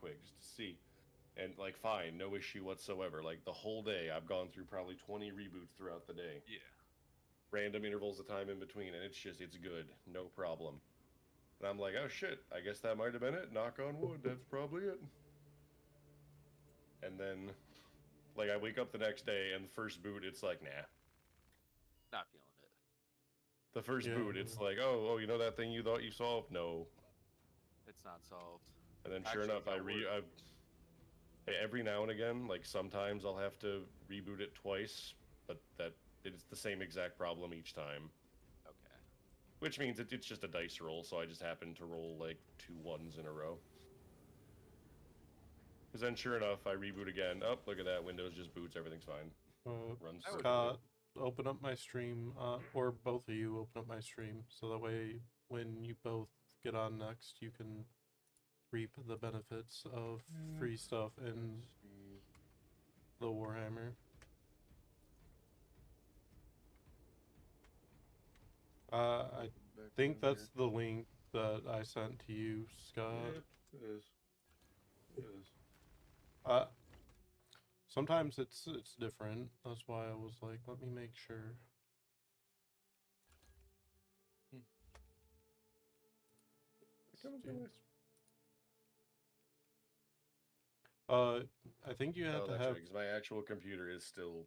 quick just to see. And like, fine, no issue whatsoever. Like the whole day, I've gone through probably 20 reboots throughout the day. Yeah. Random intervals of time in between, and it's good, no problem. And I'm like, oh shit, I guess that might have been it. Knock on wood, that's probably it. And then, like, I wake up the next day, and the first boot, it's like, nah. Not feeling it. The first boot, it's like, oh, you know that thing you thought you solved? No. It's not solved. And then sure enough, every now and again, like sometimes I'll have to reboot it twice, but it's the same exact problem each time. Okay. Which means it's just a dice roll, so I just happen to roll like 2 1s in a row. Because then sure enough, I reboot again. Oh, look at that, Windows just boots, everything's fine. Runs Scott, open up my stream, or both of you open up my stream, so that way when you both get on next, you can reap the benefits of free stuff in the Warhammer. I think that's the link that I sent to you, Scott. Yep, it is. It is. Sometimes it's different. That's why I was like, let me make sure. I think you have to have. Because my actual computer is still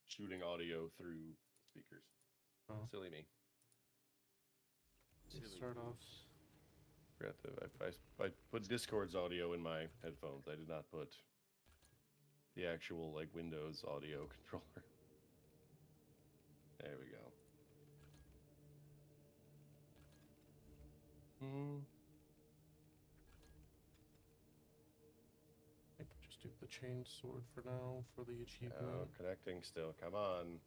shooting audio through speakers. Oh. Silly me. Start off. Forgot to. I put Discord's audio in my headphones. I did not put the actual like Windows audio controller. There we go. Just do the chain sword for now for the achievement. Oh, connecting still. Come on.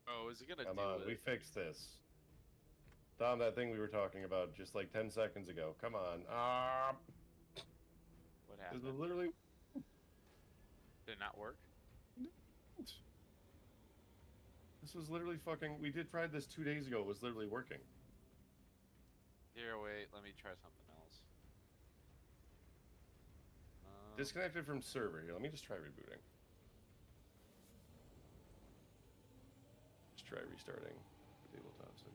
Oh, is it gonna Come do on, it? we fixed this. Dom, that thing we were talking about just like 10 seconds ago. Come on. What happened? This was literally. Did it not work? This was literally fucking. We tried this 2 days ago. It was literally working. Here, wait. Let me try something else. Disconnected from server. Here, let me just try rebooting. Just try restarting. Tabletop settings.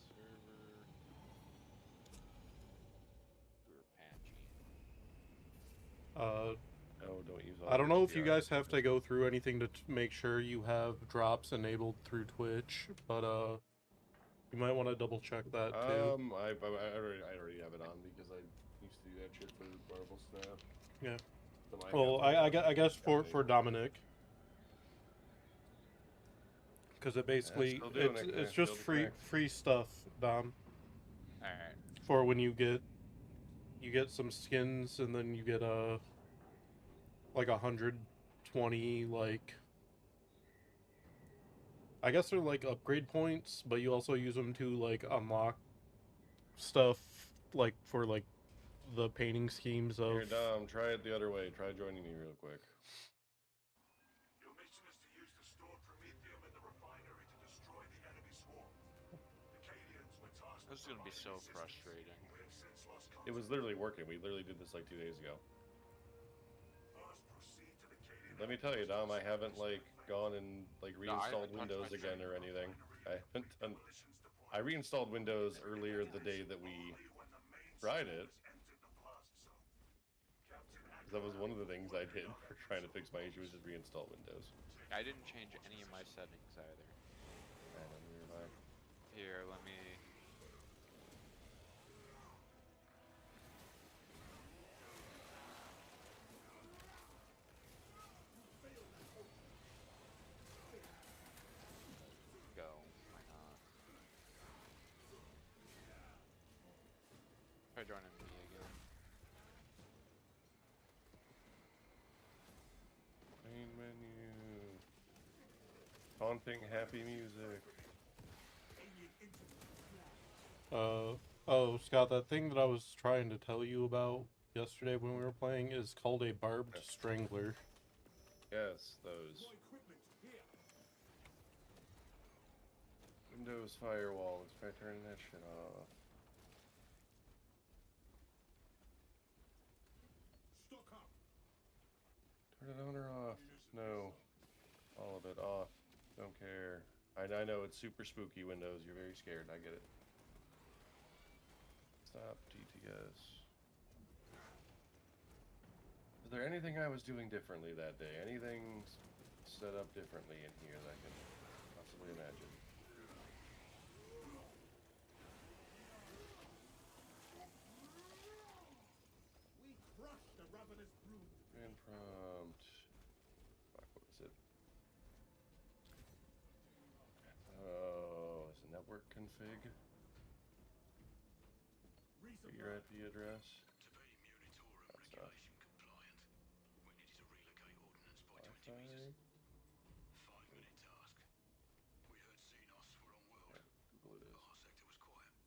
Server. We're patching. Oh, don't use. I don't know if you guys have to go through anything to make sure you have drops enabled through Twitch, but you might want to double check that too. I already have it on because I used to do that shit for Marvel Snap. Yeah. So well, I guess for Dominic, because it basically it's just free stuff, Dom. All right. For when you get some skins and then you get like 120 like. I guess they're like upgrade points, but you also use them to like unlock stuff like for like the painting schemes of. Here, Dom, try it the other way. Try joining me real quick. Your mission is to use the stored promethium in the refinery to destroy the enemy swarm. The Cadians were tasked. This is gonna be so frustrating. It was literally working. We literally did this like 2 days ago. Let me tell you, Dom, I haven't like gone and like reinstalled Windows again or anything. I haven't done. I reinstalled Windows earlier the day that we tried it. That was one of the things I did for trying to fix my issue, was just reinstall Windows. I didn't change any of my settings either. Here, let me. Go. Why not? Try joining me again. Main menu. Taunting happy music. Oh, Scott, that thing that I was trying to tell you about yesterday when we were playing is called a barbed strangler. Yes, those. Windows firewall. Let's try turning that shit off. it on or off? No. All of it off. Don't care. I know it's super spooky Windows. You're very scared. I get it. Stop TTS. Is there anything I was doing differently that day? Anything set up differently in here that I can possibly imagine? We crush the ravenous brood. Command prompt. Fuck, what is it? Oh, is it network config? Your IP address? To be Munitorum That's not. regulation compliant, we needed to relocate ordnance by 20 Wi-Fi? meters. 5-minute task. We heard Xenos were on world, Yeah, Google it but is. our sector was quiet.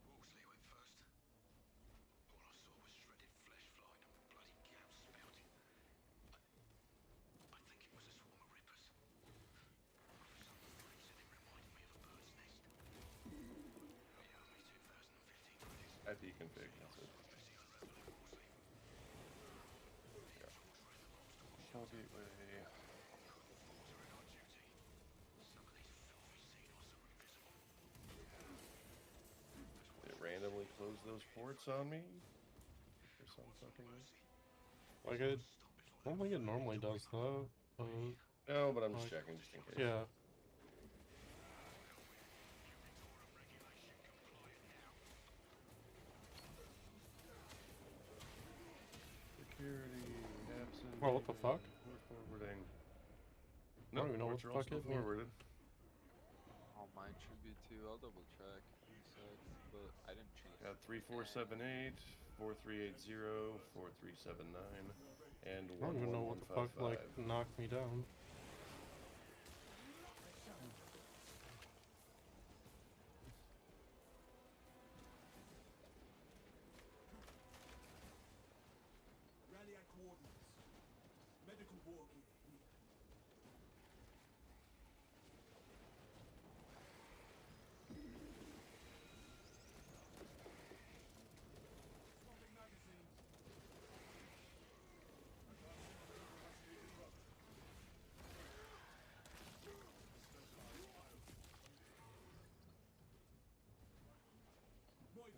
Wolseley went first. All I saw was shredded flesh flying and bloody gaps spouting. I think it was a swarm of rippers. For some reason it reminded me of a bird's nest. You owe me 2015 credits. IP config, that's it. Yeah. Shell gateway. Did it randomly close those ports on me? For some fucking reason? Like I don't think it normally does that. No, but I'm just Like, checking just in case. yeah. Security, absent. Oh, what the fuck? Port forwarding. I don't even know what ports the are fuck also it means. forwarded. Oh, mine should be too. I'll double check in a sec, but I didn't change. Got 3478, 4380, 4379, and I don't even know what the fuck 11155. like knocked me down. Rally at coordinates. Medical war gear here. Swapping magazines.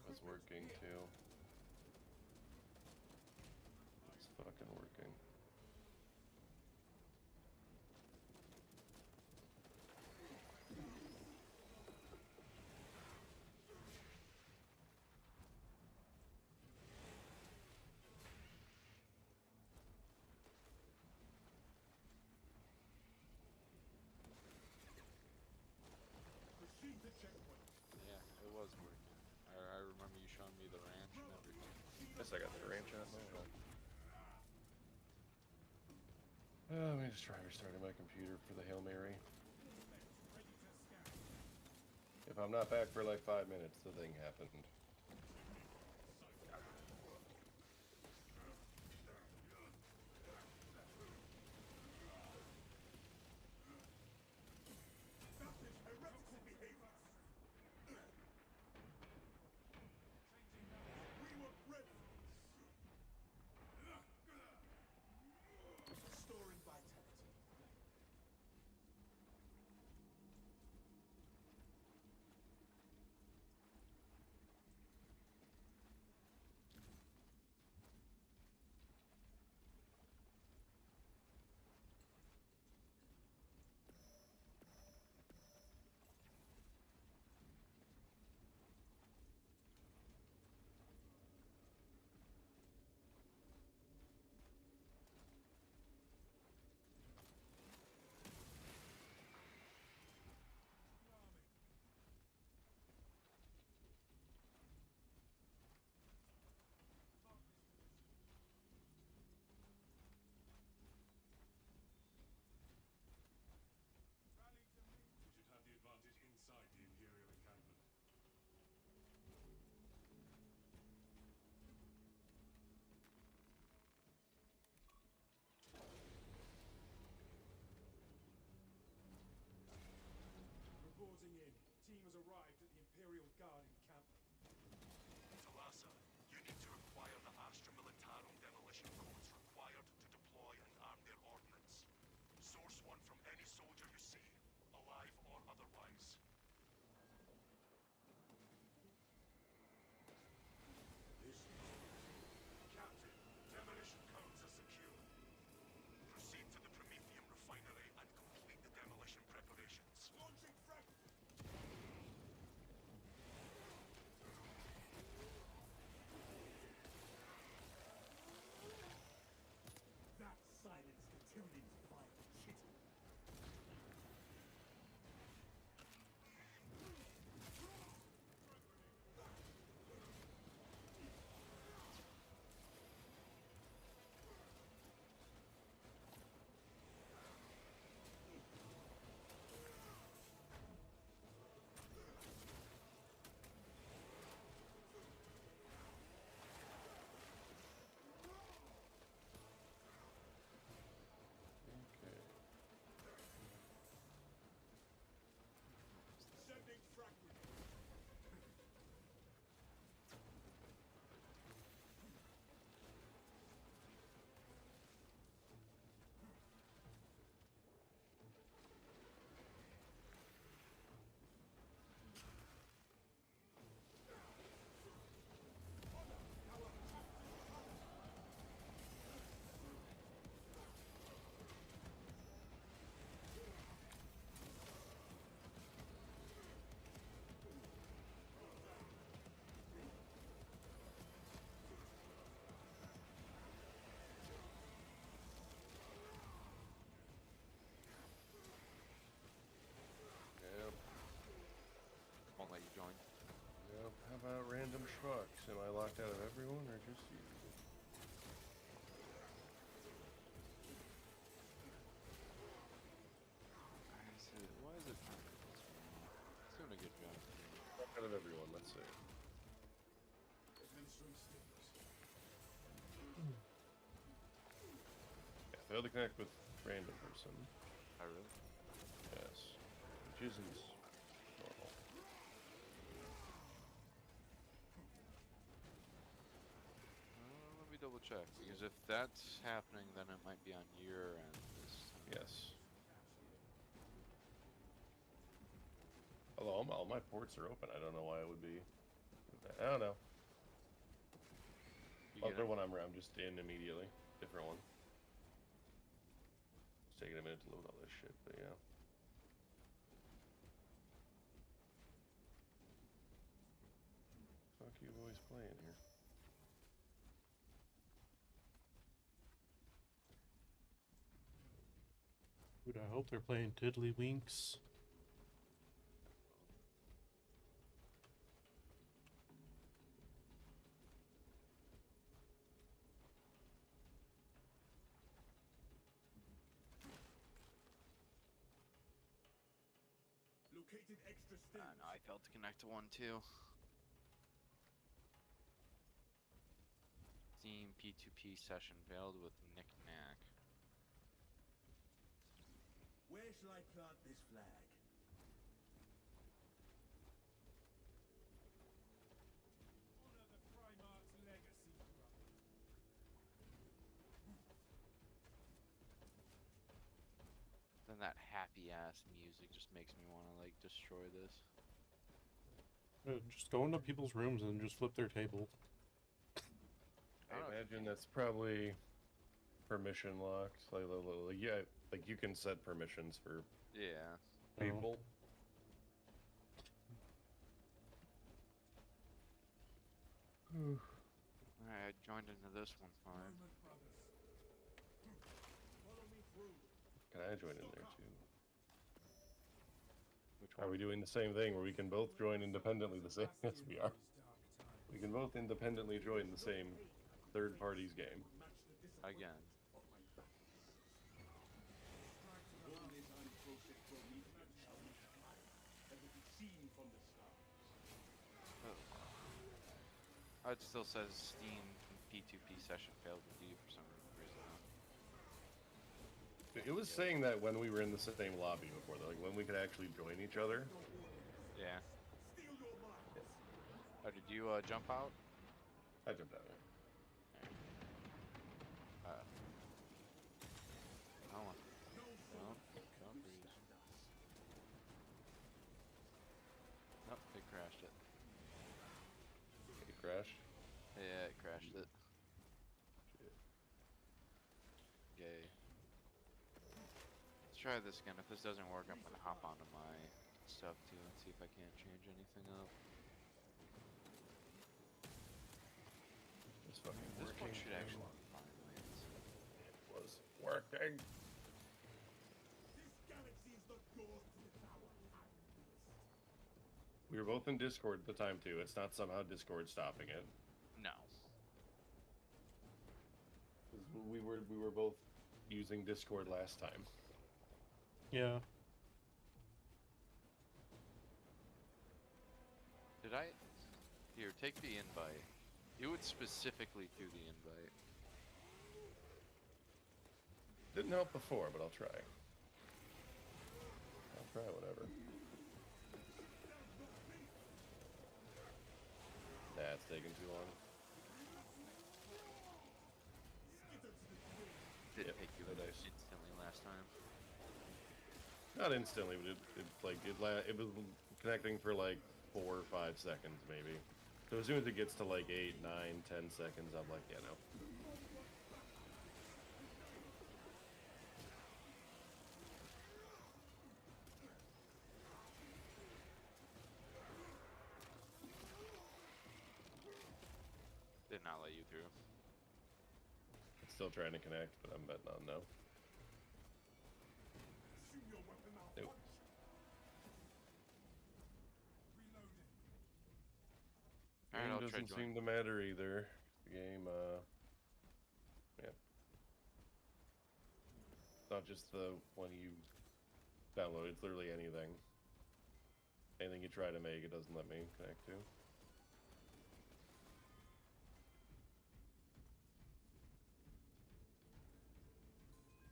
That's working too. It's fucking working. Proceed to checkpoint. Yeah, it was working. I remember you showing me the ranch and everything. Guess I got the ranch out now. Let me just try restarting my computer for the Hail Mary. Ready to scan. If I'm not back for like 5 minutes, the thing happened. That is heretical behavior. We were bred for this. Restoring vitality. Source one from any soldier you see, alive or otherwise. Captain, demolition codes are secure. Proceed to the Prometheum refinery and complete the demolition preparations. Launching frag. That silenced the Tyranids' fire, shit. Okay. Sending frag grenade. Yep. Won't let you join. Yep. How about random schmucks? Am I locked out of everyone or just you? Why is it trying to do this for me? It's doing a good job. Locked out of everyone. Let's see. Administering stimulus. Yeah, failed to connect with random person. Oh, really? Yes. Which isn't normal. Let me double check, because if that's happening, then it might be on your end. Yes. Although all my ports are open, I don't know why it would be. I don't know. You get Other it? one I'm just in immediately. Different one. It's taking a minute to load all this shit, but yeah. Fuck you boys playing here. Dude, I hope they're playing Tiddlywinks. Located extra stimulus. No, I failed to connect to one too. Steam P2P session failed with knick-knack. Where shall I plant this flag? Honor the Primarch's legacy, brother. Then that happy ass music just makes me want to like destroy this. Just go into people's rooms and just flip their table. I imagine that's probably permission locked. Like, yeah, like you can set permissions for Yeah. people. Alright, I joined into this one fine. Roman brothers. Follow me through. Can I join in there too? Which Are we doing the same thing where we can both join independently the same? Yes, we are. We can both independently join the same third party's game. Again. It still says Steam P2P session failed with you for some reason. It was saying that when we were in the same lobby before, though, like when we could actually join each other. Yeah. Oh, did you jump out? I jumped out. Oh. Oh. crashed it. It crashed? Yeah, it crashed it. Shit. Yay. Let's try this again. If this doesn't work, I'm gonna hop onto my stuff too and see if I can't change anything up. It's fucking This working. one should actually be fine. Lance. It was working. This galaxy is the door to the tower. We were both in Discord at the time too. It's not somehow Discord stopping it. No. 'Cause we were both using Discord last time. Yeah. Did I? Here, take the invite. It would specifically do the invite. Didn't help before, but I'll try. I'll try whatever. That's taking too long. Did Yep, it take you no dice. instantly last time? Not instantly, but it was connecting for like 4 or 5 seconds maybe. So as soon as it gets to like 8, 9, 10 seconds, I'm like, yeah, no. Did not let you through. It's still trying to connect, but I'm betting on no. Assume your weapon Nope. malfunction. Reloading. Alright, Game I'll try doesn't join. seem to matter either. The game, yeah. It's not just the one you download, it's literally anything. Anything you try to make, it doesn't let me connect to.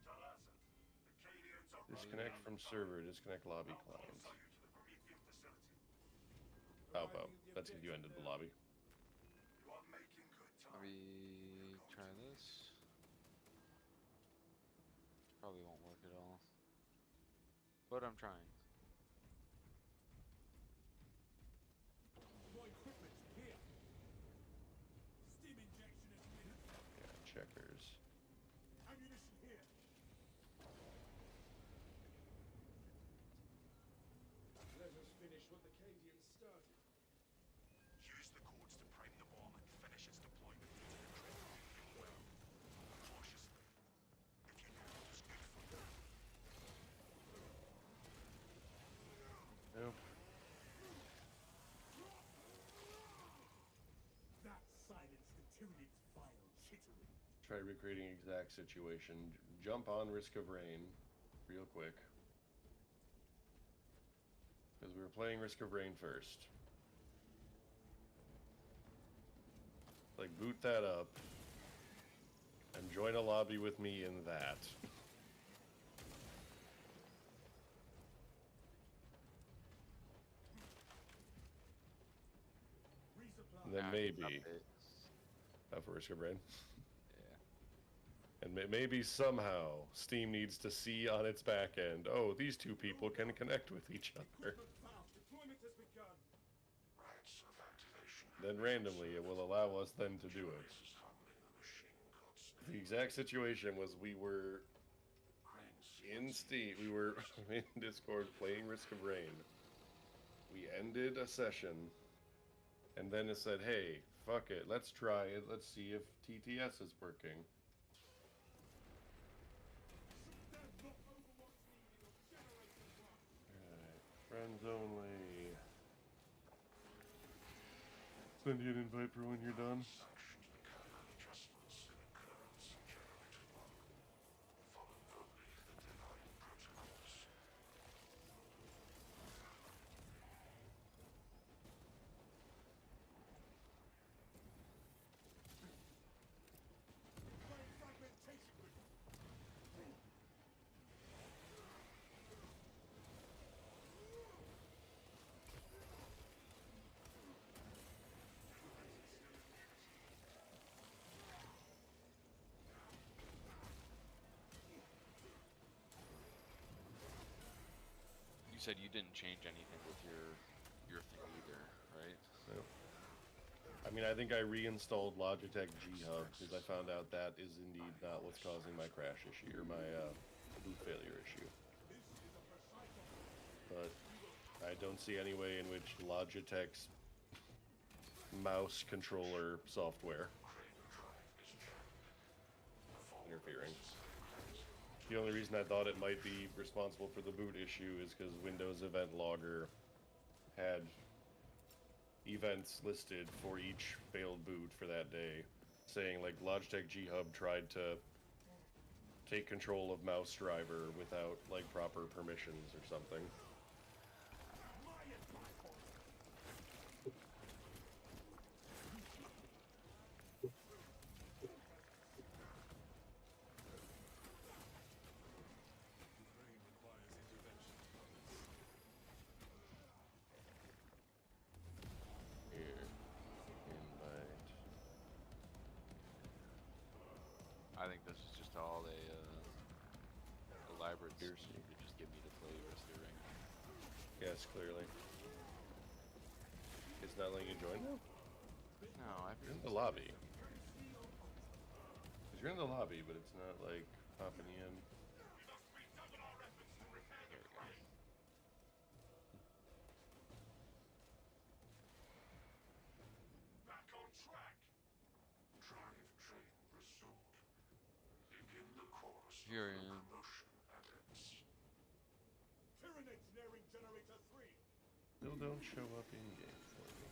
Talasa, the Cadians are Disconnect from server, disconnect lobby client. you to the Promethean facility. Oh, that's if you ended the lobby. You are making good time. Maybe try this. Probably won't work at all. But I'm trying. My equipment here. Steam injection is needed. Yeah, checkers. Ammunition here. Let us finish what the Cadians started. Use the cords to prime the bomb and finish its deployment into the grid. Well, cautiously. If you know what is good for you. Nope. That silenced the Tyranids' vile chittering. Try recreating exact situation. Jump on Risk of Rain real quick. Because we were playing Risk of Rain first. Like, boot that up. And join a lobby with me in that. Resupply. And then Ah, maybe. update. For Risk of Rain. Yeah. And maybe somehow Steam needs to see on its back end, oh, these two people can connect with each other. Equipment found. Deployment has begun. Rights of activation. Then randomly it will allow us then to do it. The exact situation was we were in Steam, we were in Discord playing Risk of Rain. We ended a session, and then it said, hey, fuck it, let's try it, let's see if TTS is working. Alright, friends only. Send you an invite for when you're done. You said you didn't change anything with your thing either, Yep. I mean, I think I reinstalled Logitech G Hub because I found out that is indeed not what's causing my crash issue or my boot failure issue. But I don't see any way in which Logitech's mouse controller software interfering. The only reason I thought it might be responsible for the boot issue is because Windows Event Logger had events listed for each failed boot for that day, saying like Logitech G Hub tried to take control of mouse driver without like proper permissions or something. Ukraine requires intervention. Here, invite. I think this is just all a elaborate Here's- scheme to just get me to play Risk of Rain. Yes, clearly. It's not letting you join now? No, I've You're in the lobby. Because you're in the lobby, but it's not like popping you in. There we go. Back on track. Drive train restored. Begin the chorus. Here I am. Motion edits. Tyranids nearing generator 3. Still don't show up in game for me.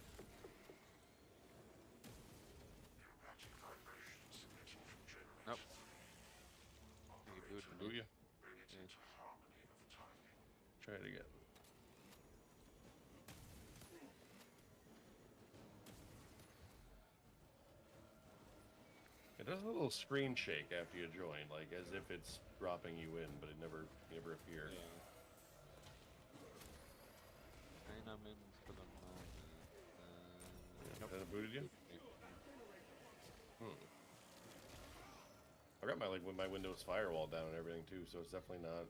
Erratic vibrations emitting from generator Nope. 3. You booted Boot me. ya? Bring it into harmony of timing. Try it again. It does a little screen shake after you join, like as if it's dropping you in, but it never appeared. Yeah. And I'm in for the moment. Nope. That booted you? Yeah. I got my like with my Windows firewall down and everything too, so it's definitely not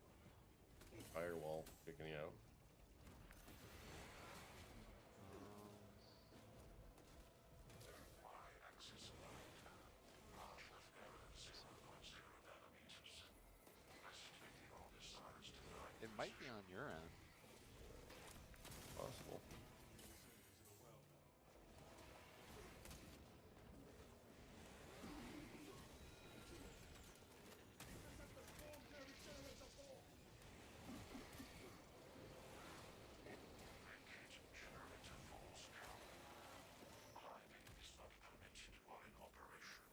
firewall kicking you out. Y-axis aligned. Path of error 0.0 nanometers. Estimating all the sides to 9. It might be on your end. Possible. Generator falls down. Climbing is not permitted while in operation.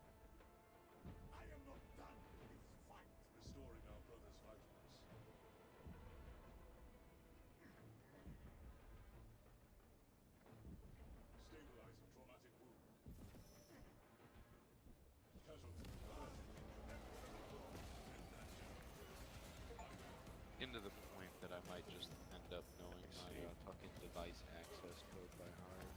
I am not done with this fight. Restoring our brother's vitals. Stabilizing traumatic wound. Casualty. Into the point that I might just end up knowing my fucking device access code by heart.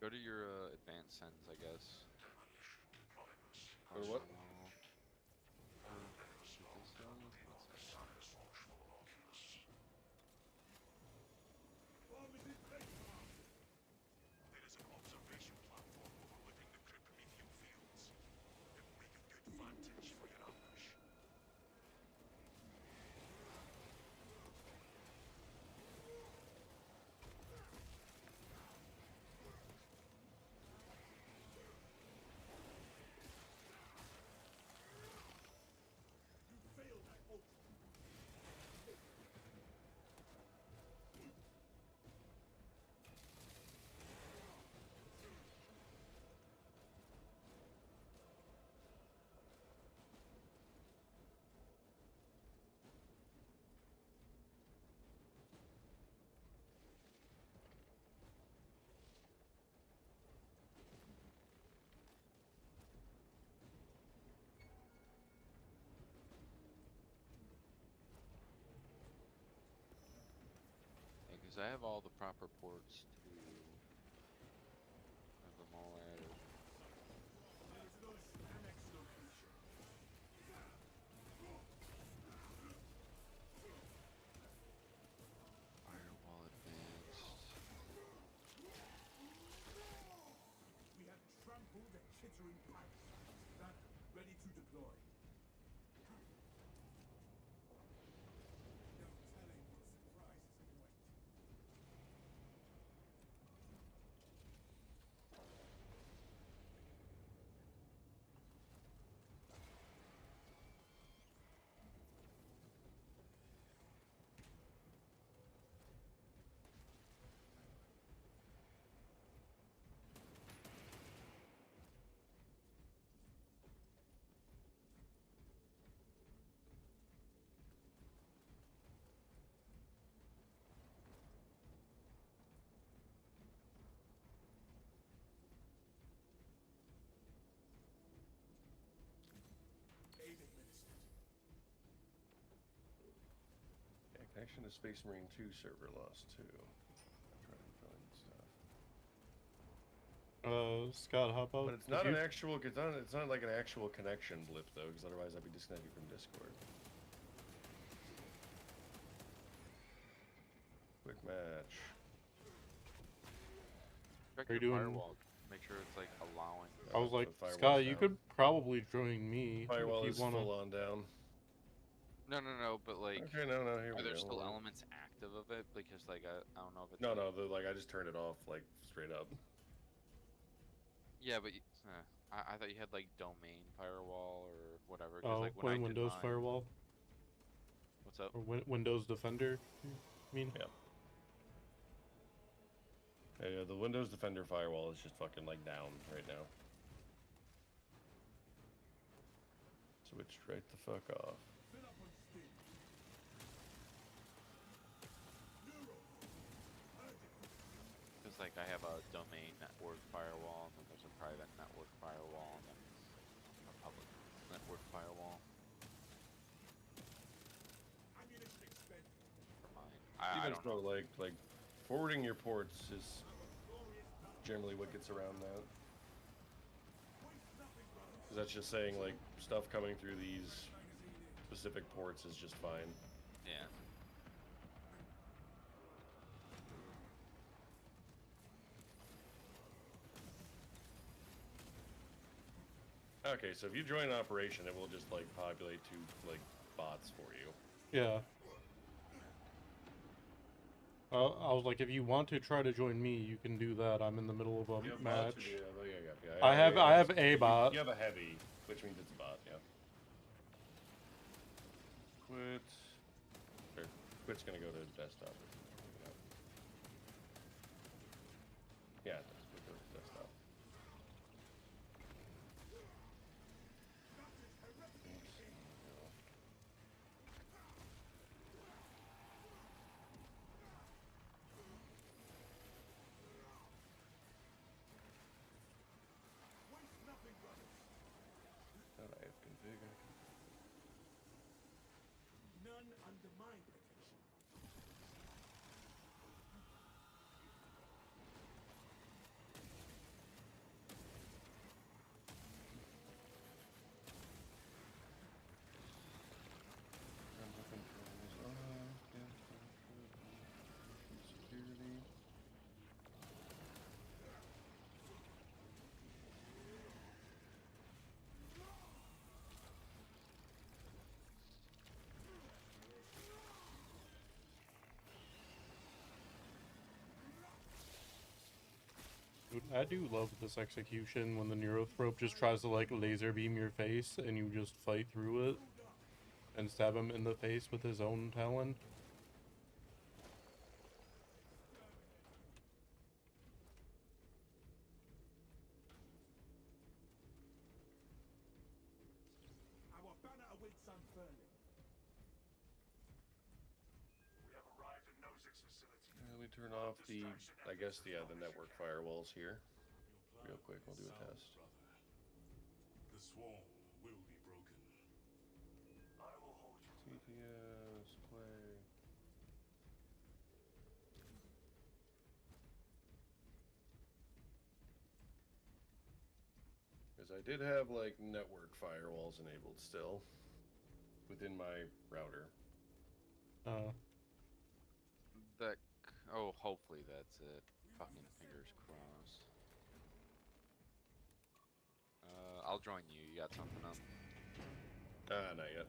Go to your advanced sends, I guess. Or what? There is an observation platform overlooking the Cryptomedium fields. It will make a good vantage for your ambush. Because I have all the proper ports to have them all added. Firewall advanced. We have trampled the chittering parasites. That ready to deploy. No telling what surprises await. Aid administered. Yeah, connection to Space Marine 2 server lost too. Trying to find stuff. Scott, how about But it's not an actual. It's not like an actual connection blip though, because otherwise I'd be disconnected from Discord. Quick match. Check Are you your doing- firewall. Make sure it's like allowing. I was like, The firewall's Scott, you down. could probably join me Firewall if is you wanna. full on down. No, but like, Okay, no, here are we there go. still Hold on. elements active of it? Because like, I don't know if it's No, like, I just turned it off like straight up. Yeah, but I thought you had like domain firewall or whatever. Cause Oh, like when I did Windows mine, Firewall what's up? or Windows Defender. I mean, Yeah. Yeah, the Windows Defender firewall is just fucking like down right now. Switched right the fuck off. Fill up on steam. Neuro. Urgent. Cause like I have a domain network firewall, and then there's a private network firewall, and then a public network firewall Ammunition expended. for mine. I Even don't so, know. like forwarding your ports is generally what gets around that. Waste nothing, brother. Because that's just saying like stuff coming through these specific ports is just fine. Yeah. Okay, so if you join an operation, it will just like populate two like bots for you. yeah. I was like, if you want to try to join me, you can do that. I'm in the middle of a You have bots or match. do you have- oh, yeah. I have a bot. You have a heavy, which means it's a bot. Yeah. Quit. Or quit's gonna go to desktop. Yeah, it does. Quit goes to desktop. Waste nothing, brother. That I have configured. None under my protection. Security. Dude, I do love this execution when the Neurothrope just tries to like laser beam your face and you just fight through it and stab him in the face with his own talon. Our banner awaits unfurling. We have arrived at Nozick's facility. Let me turn off the, I guess, the network firewalls here. Real quick, we'll do a test. Brother. The swarm will be broken. I will hold you to it. TTS, play. is I did have like network firewalls enabled still within my router. That. Oh, hopefully that's it. Fucking fingers crossed. I'll join you. You got something up? Not yet.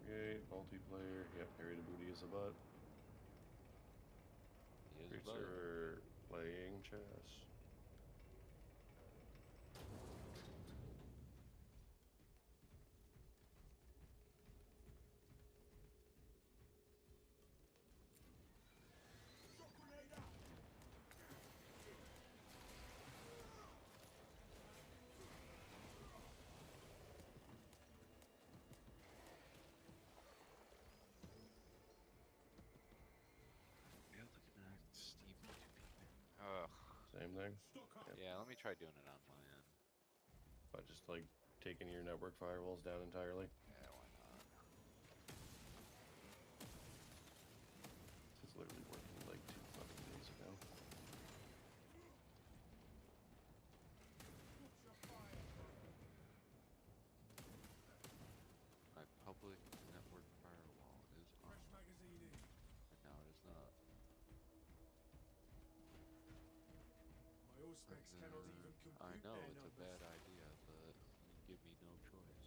Here. Create multiplayer. Yep, Harry the Booty is a butt. He is Create above. server playing chess. Yeah, look at that. Steam. Ugh. Same thing. Yeah, let me try doing it on my end. But just like taking your network firewalls down entirely. Yeah, why not? It's literally working like 2 fucking days ago. My public network firewall is on. Fresh magazine in. And now it is not. My auspex cannot even compute I know their it's a numbers. bad idea, but you give me no choice.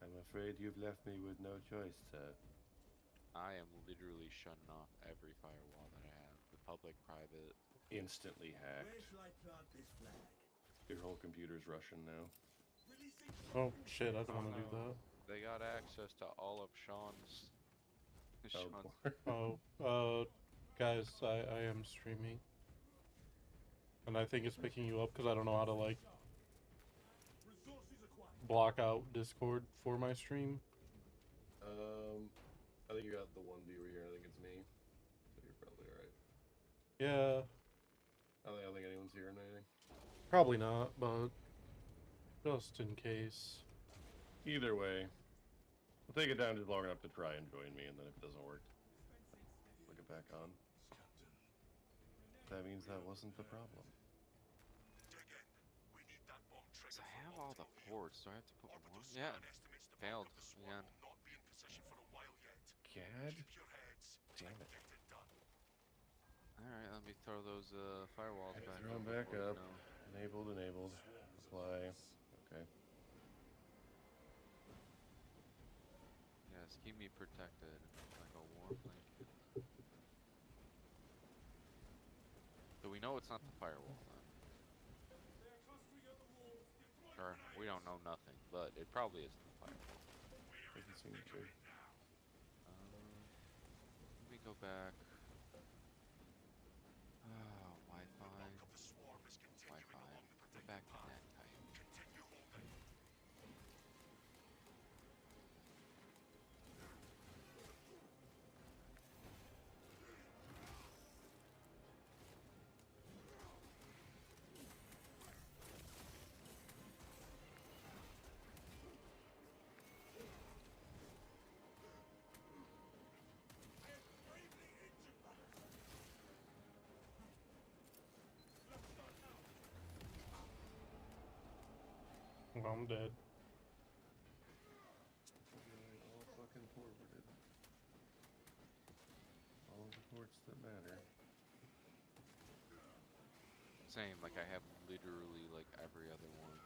I'm afraid you've left me with no choice, sir. I am literally shutting off every firewall that I have. The public, private. Instantly Where hacked. shall I plant this flag? Your whole computer's Russian now. Releasing Oh shit! I don't want to do that. They got access to all of Sean's. Sean's Oh, guys, I am streaming, and I think it's picking you up because I don't know how to like resources acquired. block out Discord for my stream. I think you got the one viewer here. I think it's me. So you're probably alright. Yeah, I don't think anyone's hearing anything. probably not, but just in case. Either way, we'll take it down just long enough to try and join me, and then if it doesn't work, look it back on. Captain. That means that wasn't the problem. Dig in. We need that bomb trigger So I for have all the lockdown here. ports. Do I have to put one? Orbital Yeah. scan estimates the Failed bulk of the swarm again. will not be in position for a while yet. Gad? Keep your heads. Damn and it. get it done. Alright, let me throw those firewalls back Throw up. 'em back before we up. know. Enabled, enabled. Apply. Okay. Yes, keep me protected like a warm blanket. So we know it's not the firewall then. They are clustering at the walls. Deploy Or we don't know nothing, but it probably isn't the firewall. Doesn't seem to be. Let me go back. Oh, Wi-Fi. Bulk of the swarm is continuing Wi-Fi. along the Go predicted back to path. that type. Continue holding. Well, I'm dead. All fucking forwarded. All the ports that matter. Same, like I have literally like every other one.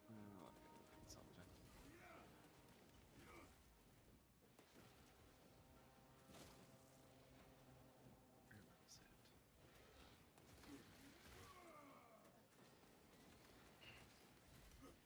Let me look at something. Where was it?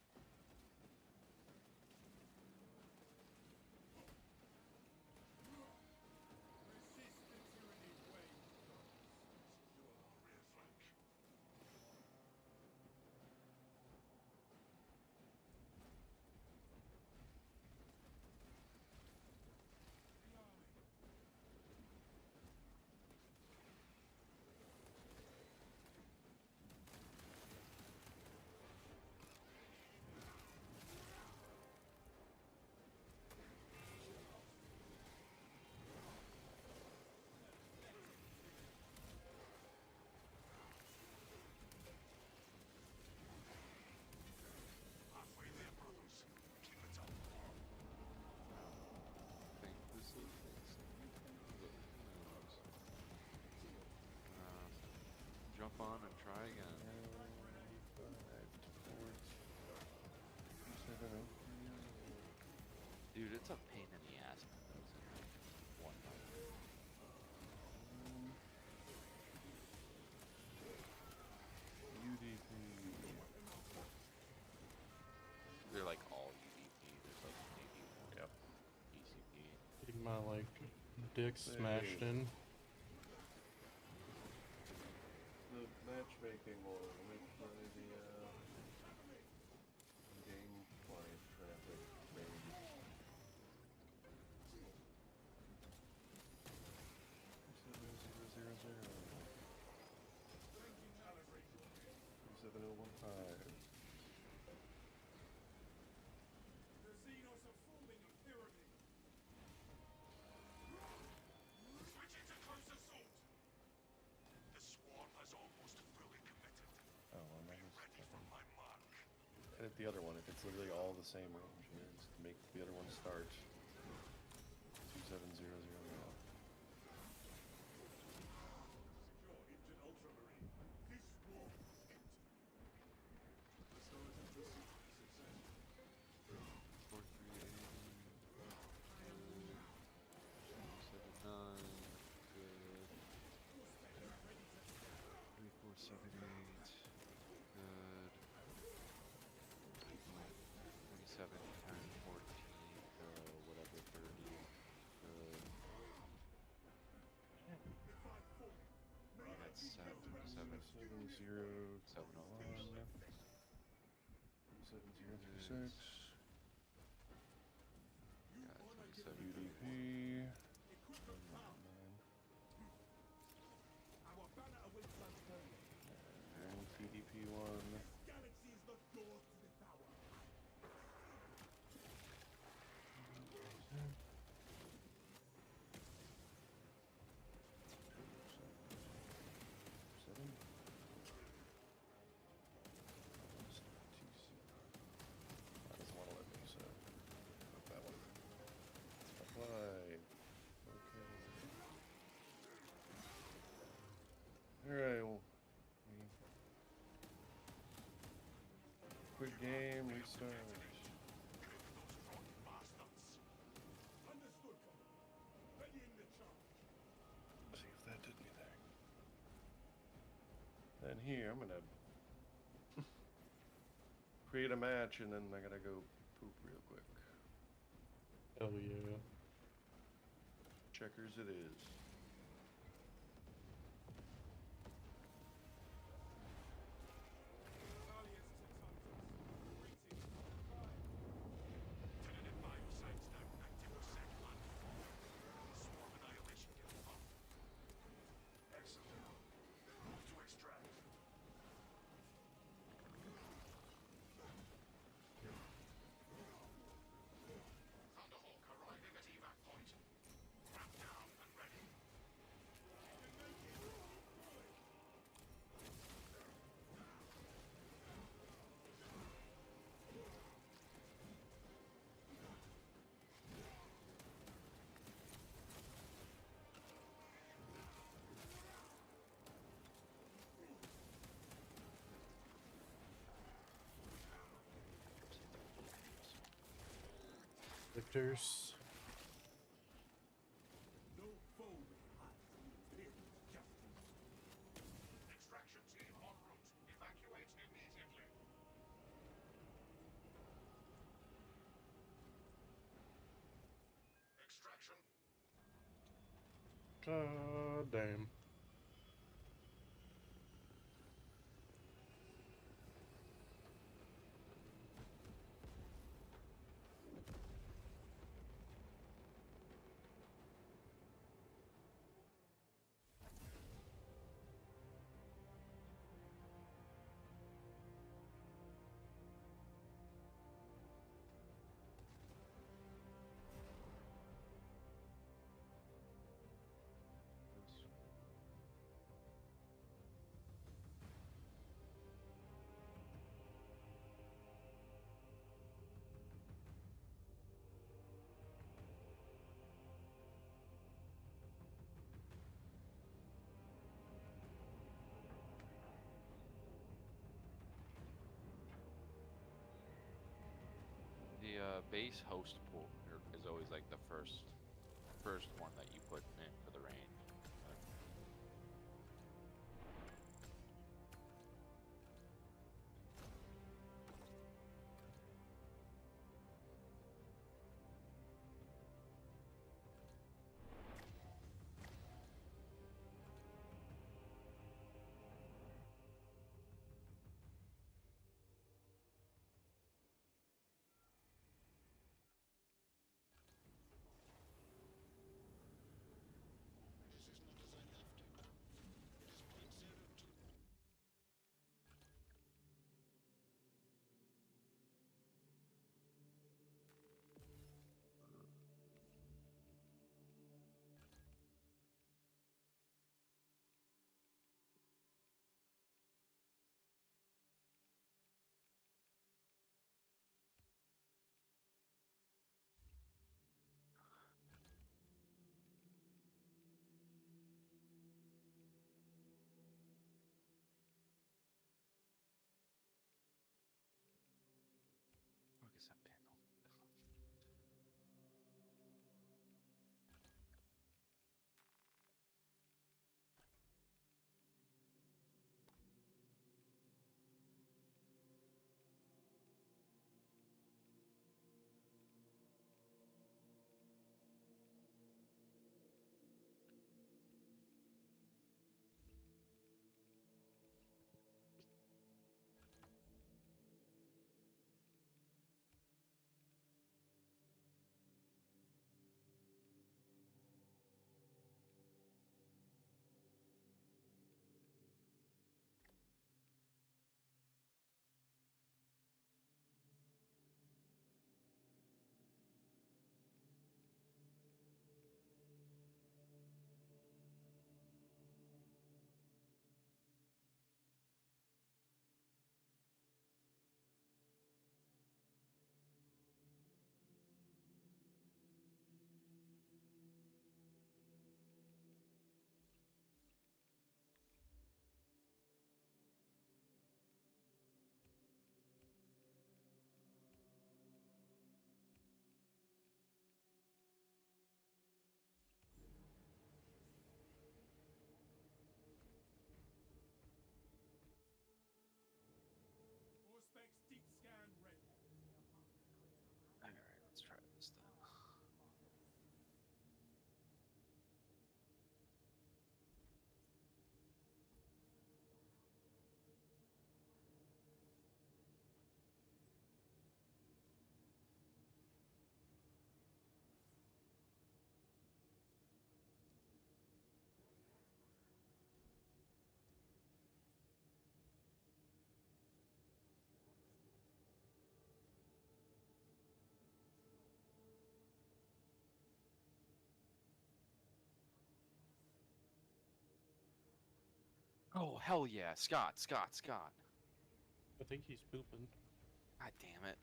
respawn and try again. 270. Dude, it's a pain in the ass when those in like one night. UDP. They're like all UDP. There's like maybe one Yep. PCP. Getting my like dick smashed in. The matchmaking will make for the game client traffic range. 27015. The Xenos are forming a pyramid. Switching to close assault. The swarm has almost fully committed. Oh, well, Be that was ready for my mark. edit the other one if it's literally all the same range. Here, just make the other one start 27000. Secure engine ultramarine. This war will continue. Restorative procedure successful. 4380. 79. Good. 3478. Good. 27 times 14. Whatever 30. Good. That's 707. 703. 7036. Yeah, 27. UDP. Equipment found. Our banner awaits us there. And TDP1. Galaxy is the door to the tower. Seven. Doesn't want to let me, so fuck that one. Apply. Okay. Alright, well. Quit game, restart. Understood, Commander. Readying the charge. See if that did anything. Then here, I'm gonna create a match and then I gotta go poop real quick. Hell yeah. Checkers it is. Alias to Tantus. Greetings. Tentative biosites now active with satellite. Swarm annihilation guild up. Excellent. Move to extract. Thunderhawk arriving at evac point. Ramp down and ready. Victors. No foe may hide from imperial justice. Extraction team en route. Evacuate immediately. Extraction. God damn. base host pool is always like the first one that you put in for the range. This is not as I left it. It is point zero two. Focus that panel. Four specs deep scan ready. All right, let's try this then. Oh, hell yeah. Scott. I think he's pooping. God damn it.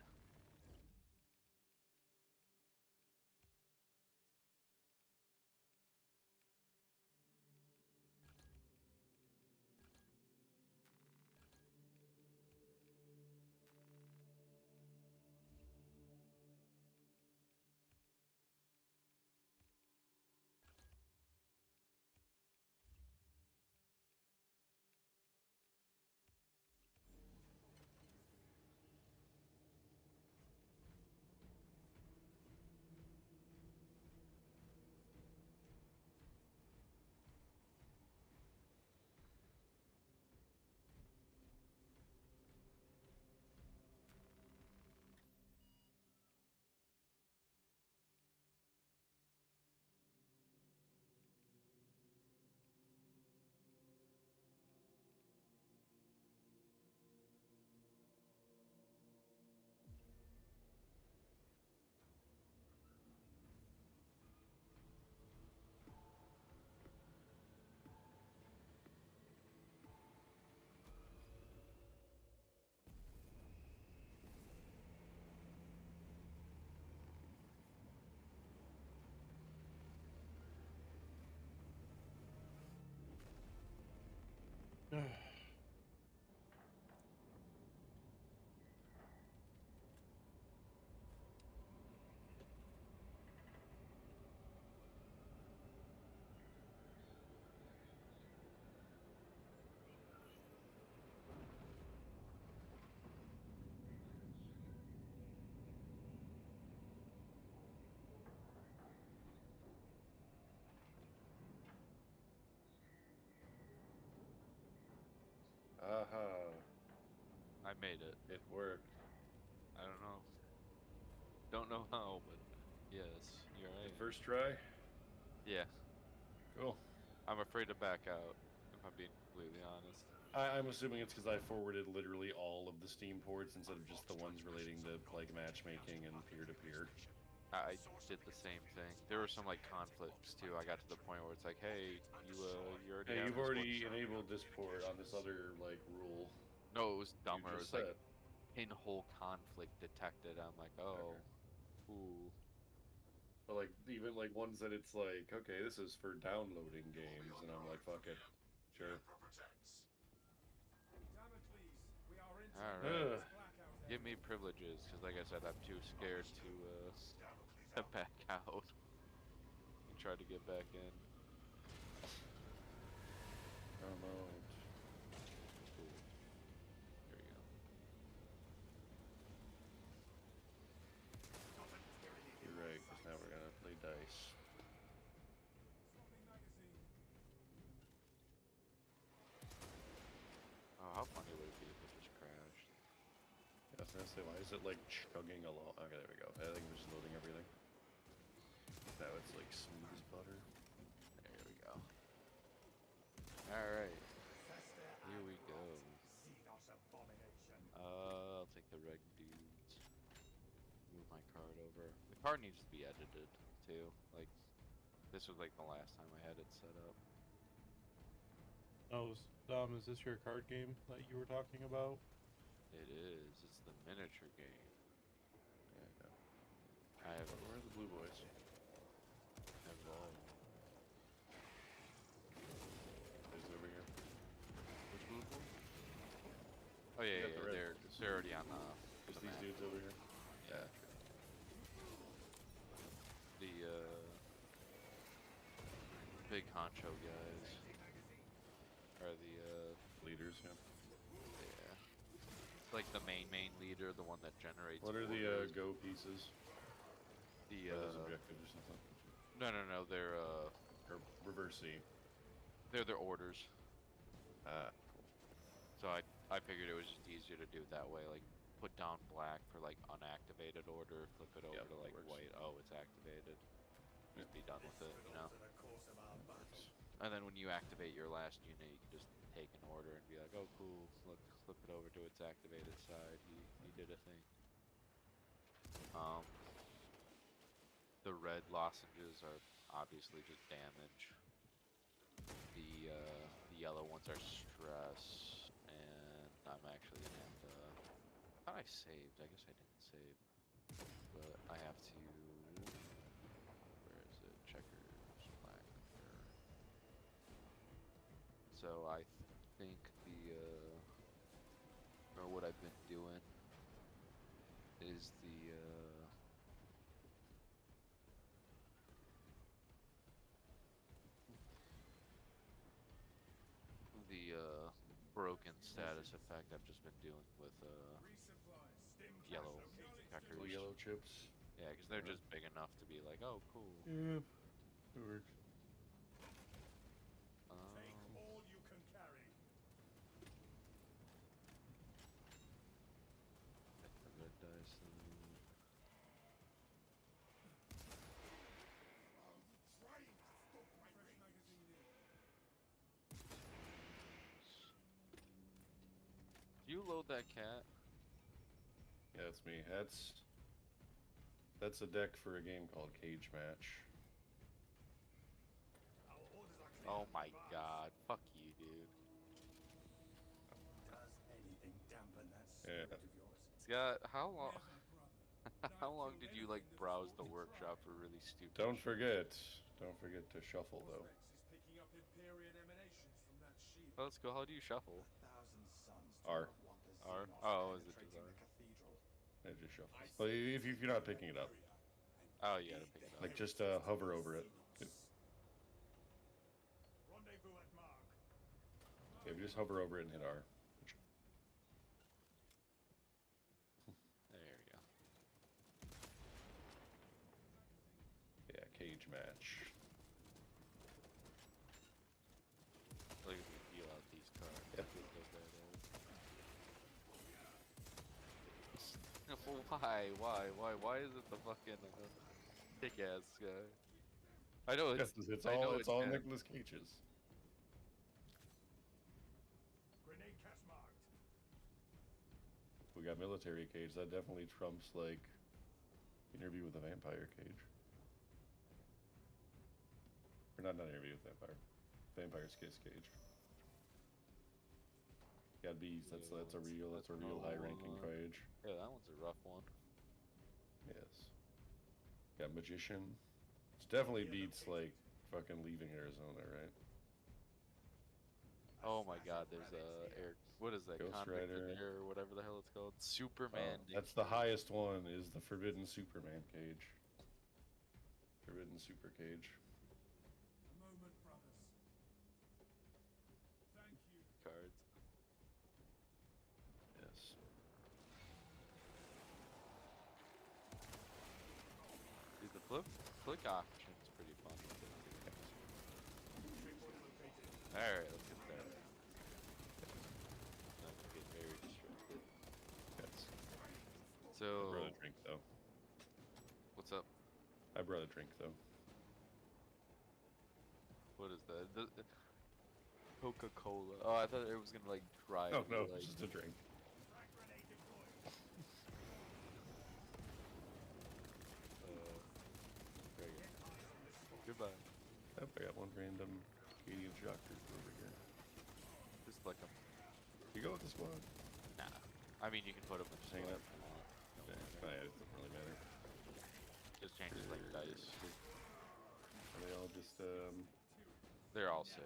Aha. I made it. It worked. I don't know. Don't know how, but yes, you're The right. first try? Yeah, Cool. I'm afraid to back out, if I'm being completely honest. I'm assuming it's because I forwarded literally all of the Steam ports instead of just the ones relating to like matchmaking and peer-to-peer. I did the same thing. There were some like conflicts too. I got to the point where it's like, hey, you already Hey, have you've this one. already enabled this port on this other like rule No, it was you dumber. It just was like said. pinhole conflict detected. I'm like, oh, ooh. But like even like ones that it's like, okay, this is for downloading games, and I'm like, fuck it, sure. Damocles, we are All entering right, Ugh. this blackout give me area. privileges, because like I said, I'm too scared to back out and try to get back in. Come on. Cool. There you go. You're right, because now we're gonna play dice. Swapping magazine. Oh, how funny would it be if it just crashed? Yeah, I was gonna say, why is it like chugging along? Okay, there we go. I think it was just loading everything. Now it's like smooth as butter. There we go. All right, here we go. I'll take the red dudes. Move my card over. The card needs to be edited too. Like, this was like the last time I had it set up. Oh, Dom, is this your card game that you were talking about? It is. It's the miniature game. Yeah, yeah. I have Where are the blue boys? all. Is over here. Which blue pool? Oh yeah, You got yeah, the red. they're already on Just the these map. dudes over here. Yeah. The big honcho guys are the Leaders, yeah. yeah, like the main leader, the one that generates. What are the orders. go pieces? The Are those objectives or something? no, they're Or reverse C? they're their orders. Ah, So I figured it was just easier to do it that way, like put down black for like unactivated order, flip it over Yep, to like works. white. Oh, it's activated. Just be done with it, you know. that works. And then when you activate your last unit, you can just take an order and be like, oh cool, look, flip it over to its activated side. He did a thing. The red lozenges are obviously just damage. The yellow ones are stress, and I'm actually gonna have to. I thought I saved. I guess I didn't save, but I have to. Where is it? Checkers, black. So I think or what I've been doing is the broken status effect I've just been doing with Resupply. Stim yellow cache checkers. Little yellow chips. Yeah, because they're Alright. just big enough to be like, oh cool. Yeah, it works. Take all you can carry. Get the red dice. Fresh magazine in. Do you load that cat? Yeah, that's me. That's a deck for a game called Cage Match. Our orders are clear. Oh my god, fuck you, dude. Does anything dampen that Yeah. spirit of yours? Scott, how long? Never, brother. How long did you like browse the workshop for really stupid? Don't shit? don't forget to shuffle though. Auspex is picking up Empyrean emanations from that shield. Oh, let's go. How do you shuffle? 1,000 suns R. do not want a R? Xenos Oh, is it penetrating just R? the cathedral. Yeah, just shuffle. But if you're not picking it up, Oh, you gotta pick it up. like just hover over it. Rendezvous at Mark. Yeah, if you just hover over it and hit R. There we go. Yeah, Cage Match. Look at me deal out these cards. Yeah. Look at that. Why is it the fucking kick-ass guy? I know it's. It's I all know it's all him. Nicolas Cage's. Grenade cache marked. We got military Cage. That definitely trumps like Interview with a Vampire Cage. Or not Interview with Vampire. Vampire's Kiss Cage. Got Beast. That's a real high ranking Cage. Yeah, that one's a rough one. Yes. Got Magician. It definitely beats like fucking Leaving Arizona, right? Oh my God, there's air. What is that? Ghost Convict in Rider. Air or whatever the hell it's called. Superman. That's the highest one. Is the Forbidden Superman Cage. Forbidden Super Cage. A moment, brothers. Thank you. cards. Yes. Dude, the flick option's pretty fun. Alright, let's get there. Not to get very distracted. Yes. So, I brought a drink though. what's up? I brought a drink though. What is that? Coca-Cola. Oh, I thought it was gonna like dry. Oh no, like, it's just a drink. Frag grenade deployed. very good. Goodbye. Yep, I got one random Canadian shock trooper over here. Just like them. You go with the squad. Nah. I mean, you can put them in Just hanging squad out. if you want. Yeah, it doesn't really matter. Just changes like dice. Are they all just They're all six.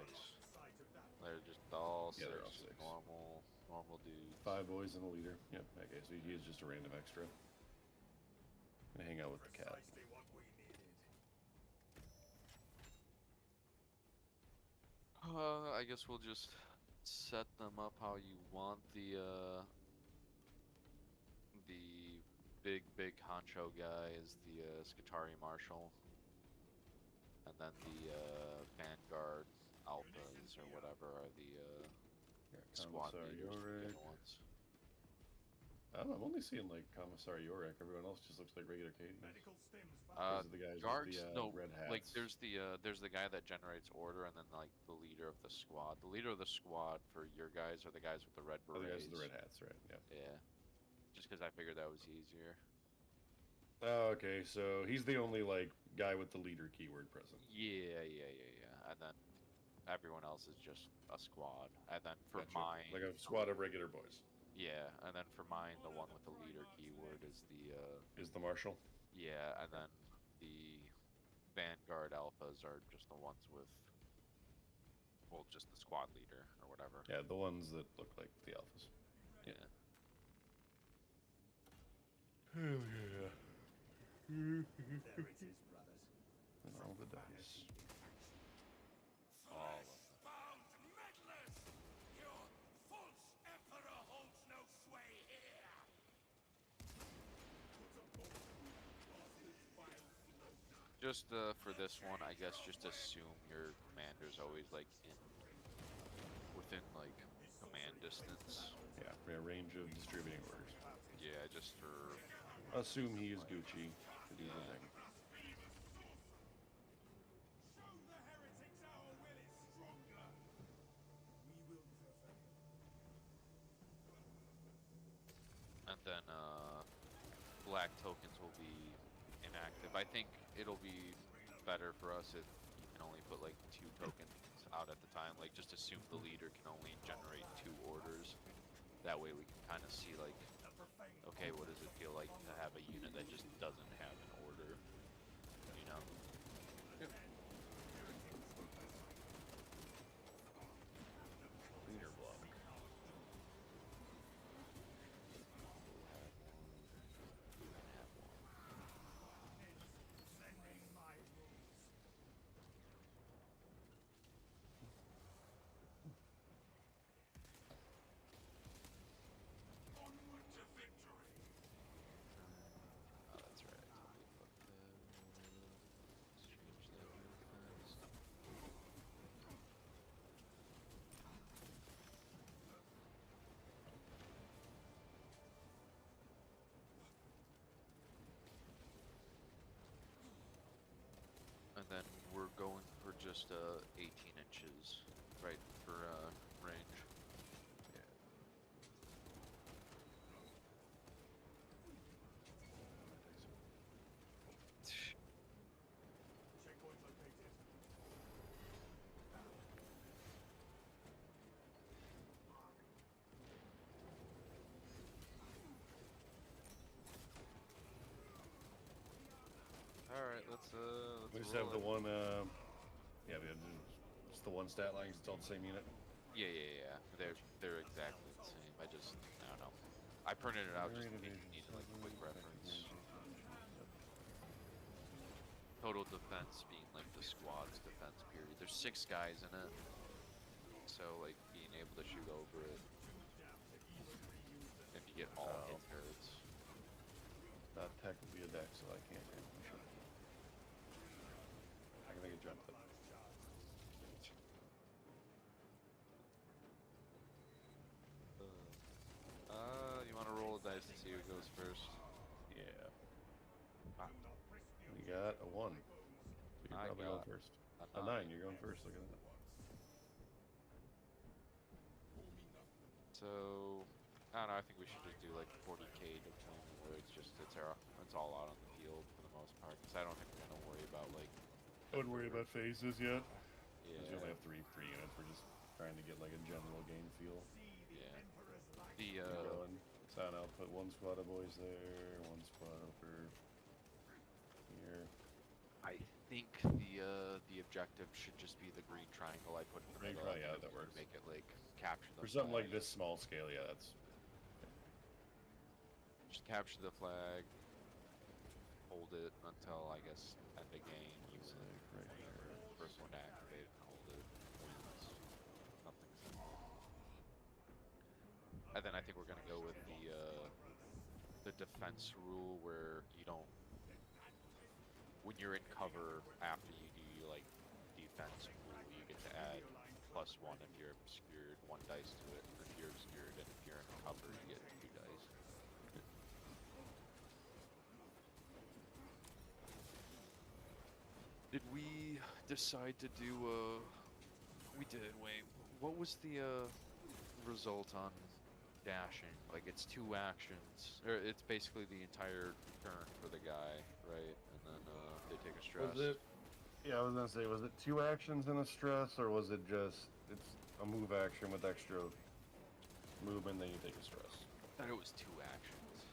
Sight of that. They're just all Yeah, six. they're all six. Normal dudes. 5 boys and a leader? Yep, okay, so he is just a random extra. Gonna hang out with the cat. Precisely what we needed. I guess we'll just set them up how you want. The big honcho guy is the Skitari Marshal, and then the Vanguard Alphas or whatever are the squad Commissar leaders for the Yorick. other ones. I don't know, I'm only seeing like Commissar Yorick. Everyone else just looks like regular Canadians. Medical stims Uh, Those are the guys Gargs, with the no, red hats. like there's the guy that generates order, and then like the leader of the squad. The leader of the squad for your guys are the guys with the red Oh, the berets. guys with the red hats, right? Yeah. Yeah, just because I figured that was easier. Oh, okay, so he's the only like guy with the leader keyword present. Yeah. And then everyone else is just a squad. And then for Gotcha. mine, Like a squad of regular boys. yeah. And then for mine, the one with the leader keyword is the Is the Marshal? yeah. And then the Vanguard Alphas are just the ones with, well, just the squad leader or whatever. Yeah, the ones that look like the Alphas. Yeah. Hell yeah. There it is, brothers. And all the dice. All of them. Bound meddlers! Your false emperor holds no sway here! Just for this one, I guess just assume your commander's always like within like command distance. Yeah, range of distributing orders. Yeah, just for Assume he is Gucci to do the thing. Show the heretics our will is stronger. We will prevail. and then black tokens will be inactive. I think it'll be better for us if you can only put like 2 tokens out at the time. Like just assume the leader can only generate 2 orders. That way we can kind of see like, okay, what does it feel like to have a unit that just doesn't have an order? You know? Leader block. Sending my rules. Onward to victory! Oh, that's right. I totally then we're going for just 18 inches, right, for range. Checkpoint located. All right, let's We just roll have the it. one. Yeah, we have it's the one stat line. 'Cause it's all the same unit. Yeah. They're exactly the same. I don't know. I printed it out just in case you needed like a quick reference. Total defense being like the squad's defense period. There's 6 guys in it, so like being able to shoot over it, and you get all hit turrets. That tech would be a deck, so I can't. Sure. I can make a jump. You want to roll a dice to see who goes first? Yeah. Ah, We got a 1. So you're I probably got going first. a A 9. 9. You're going first. Look at that. So I don't know. I think we should just do like 40k deployment, where it's all out on the field for the most part. Because I don't think we're gonna worry about like. I wouldn't worry about phases yet. Yeah. Because you only have three units. We're just trying to get like a general game feel. Yeah. Keep going. Sound output. 1 squad of boys there. 1 squad over here. I think the objective should just be the green triangle I put in the Green middle. triangle, yeah, and that we're works. gonna make it like capture the For something flag. like this small scale, yeah, that's Just capture the flag. Hold it until I guess end of game. Use it. right here. First one to activate it and hold it. Wins. Nothing simple. And then I think we're gonna go with the defense rule where you don't, when you're in cover after you do like defense rule, you get to add +1 if you're obscured, 1 dice to it. If you're obscured, and if you're in cover, you get 2 dice. Did we decide to do we did, wait. What was the result on dashing? Like it's 2 actions. Or it's basically the entire turn for the guy, right? And then they take a stress. Was it? Yeah, I was gonna say, was it 2 actions in a stress, or was it just it's a move action with extra movement, then you take a stress? I thought it was 2 actions.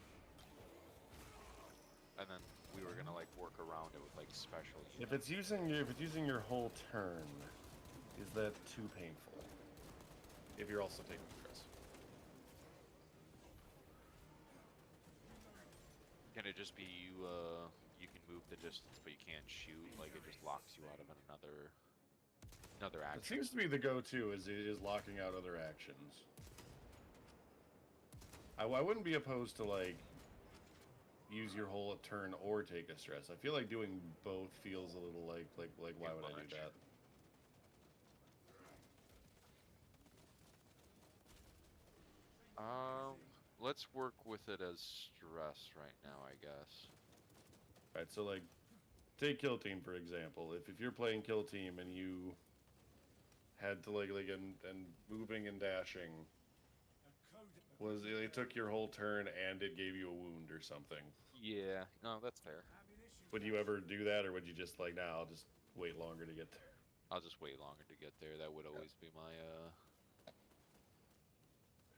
And then we were gonna like work around it with like special units. If it's using your whole turn, is that too painful? If you're also taking stress. Can it just be you can move the distance but you can't shoot, like it just locks you out of another It action? seems to be the go-to is locking out other actions. I wouldn't be opposed to like use your whole turn or take a stress. I feel like doing both feels a little like why would I do that? Let's work with it as stress right now, I guess. Right, so like take kill team for example. If you're playing kill team and you had to like and moving and dashing was it took your whole turn and it gave you a wound or something. Yeah, no, that's fair. Would you ever do that, or would you just like, nah, I'll just wait longer to get there? I'll just wait longer to get there. That would always be my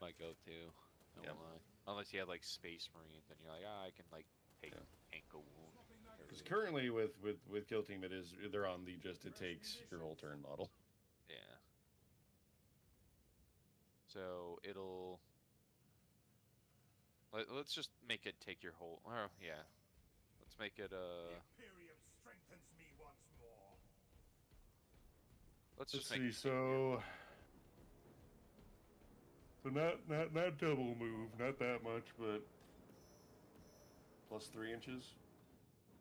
my go-to. I won't lie. Unless you had like Space Marines and you're like, I can like take tank a wound. Because currently with kill team, they're on the just it takes your whole turn model. Yeah. So it'll. Let's just make it take your whole. Oh yeah. Let's make it Imperium strengthens me once more. Let's Let's just make see. So not double move, not that much, but +3 inches.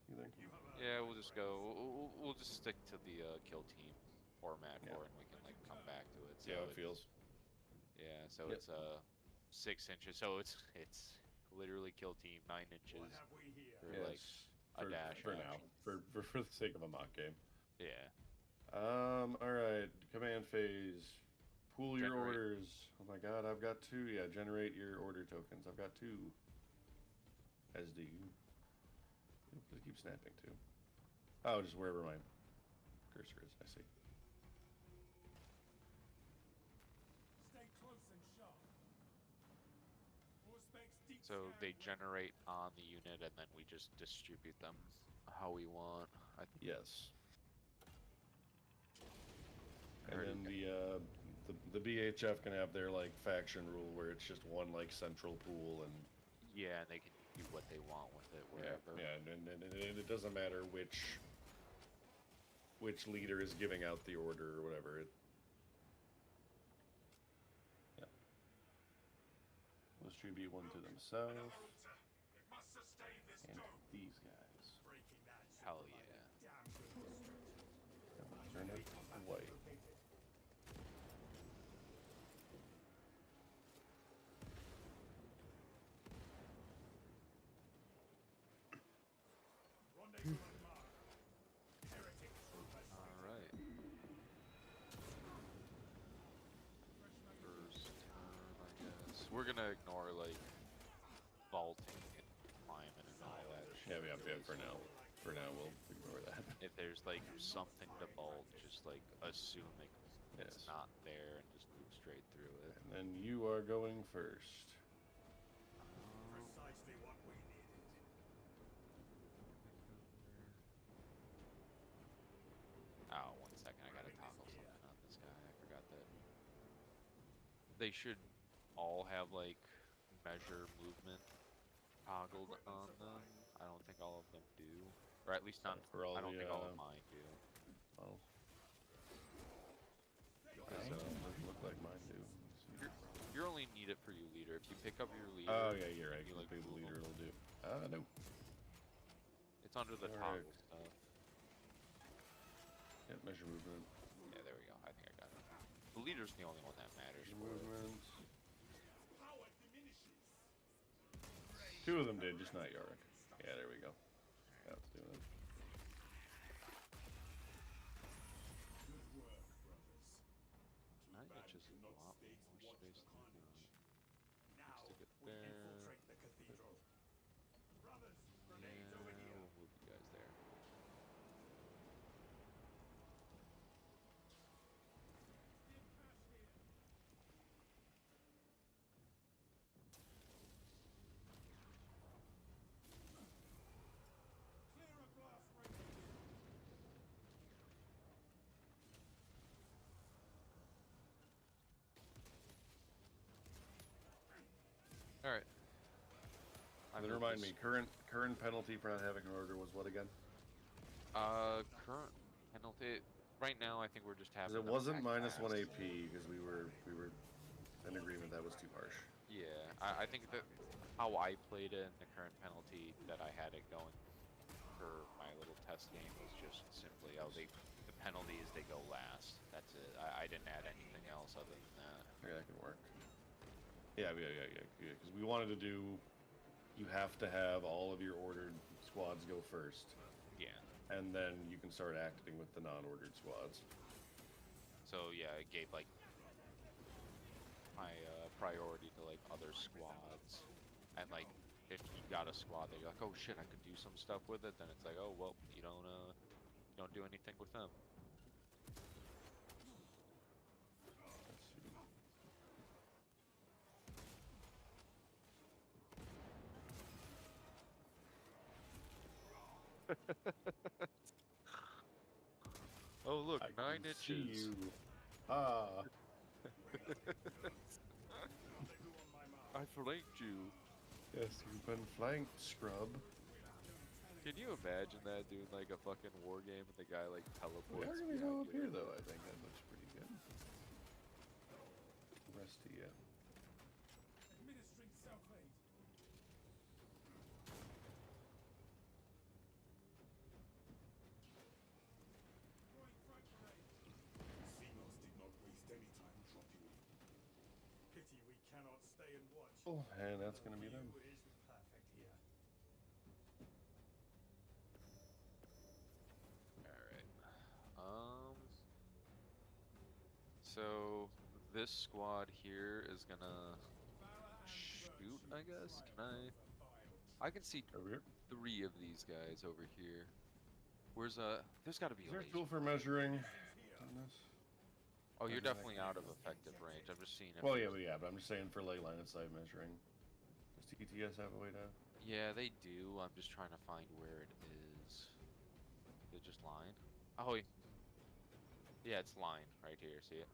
You think? Yeah, we'll just go. We'll just stick to the kill team format for it, and we can like come back to it. See how it feels. Yeah, so it's 6 inches. So it's literally kill team 9 inches What have we here? for like a dash for action. now, for the sake of a mock game. Yeah. Alright. Command phase. Pool your Generate. orders. Oh my god, I've got 2. Yeah, generate your order tokens. I've got 2. As do you. They keep snapping too. Oh, just wherever my cursor is. I see. Stay close and sharp. All specs deep So scan they ready. generate on the unit, and then we just distribute them how we want. Yes. I And heard then it- the BHF can have their like faction rule where it's just one like central pool and yeah, and they can do what they want with it wherever. yeah, and it doesn't matter which leader is giving out the order or whatever. Yeah. Distribute one to themselves It must sustain this and dome. these guys. Breaking that should Hell provide a yeah. damn good distraction. And we'll turn it white. Located. Rendezvous unmarked. Heretic troopers. All right. First turn, I guess. We're gonna ignore like vaulting and climbing and all that shit. Yeah, for now. For now, we'll ignore that. If there's like something to vault, just like assume it's Yes. not there and just move straight through it. And then you are going first. Precisely what we needed. Oh, 1 second, I gotta toggle something on this guy. I forgot that. They should all have like measure movement toggled on them. I don't think all of them do, or at least not. For all I don't the, think all of mine do. Well, Because, doesn't look like mine do. you only need it for your leader. If you pick up your leader, Oh yeah, you're right. you, like, The move leader 'em. will do. No. It's under the Alright. toggle stuff. Yeah, measure movement. Yeah, there we go. I think I got it. The leader's the only one that matters. Measure For it. movement. Power diminishes. 2 of them did, just not Yorick. Yeah, there we go. That's doing it. Good work, brothers. Too I think bad it's just we a cannot lot stay more to watch space the than we carnage. want. Now Stick it we there. infiltrate the cathedral. Brothers, grenades over Yeah, here. we'll move you guys there. Clear a blast range. All right. And then remind me, current penalty for not having an order was what again? Current penalty. Right now, I think we're just having. Because it them wasn't act minus 1 fast. AP because we were in agreement that was too harsh. Yeah, I think that how I played it in the current penalty that I had it going for my little test game was just simply the penalty is they go last. That's it. I didn't add anything else other than that. Yeah, that can work. Yeah. Because we wanted to do. You have to have all of your ordered squads go first, Yeah. and then you can start acting with the non-ordered squads. So yeah, it gave like my priority to like other squads, and like if you got a squad that you're like, oh shit, I could do some stuff with it, then it's like, oh well, you don't do anything with them. Let's see. Oh look, I 9 can see inches. you. Ah. Rendezvous on my mark. I flanked you. Yes, you've been flanked, scrub. Can you imagine that doing like a fucking war game and the guy like teleports? We are gonna go behind up you? here though. I think that looks pretty good. Rest of you. Administering self-aid. Throwing frag grenade. Xenos did not waste any time dropping in. Pity we cannot stay and watch. Oh, and that's gonna be them. View is perfect here. All right. so this squad here is gonna shoot, I guess. Can I can see Over here. 3 of these guys over here. Where's there's gotta be Is a there a laser. tool for measuring on this? Oh, you're Okay. definitely out of effective range. I'm just seeing if Well, there's- yeah, but I'm just saying for ley line of sight measuring. Does TTS have a way to? Yeah, they do. I'm just trying to find where it is. Is it just line? Oh, yeah, it's line right here. See it?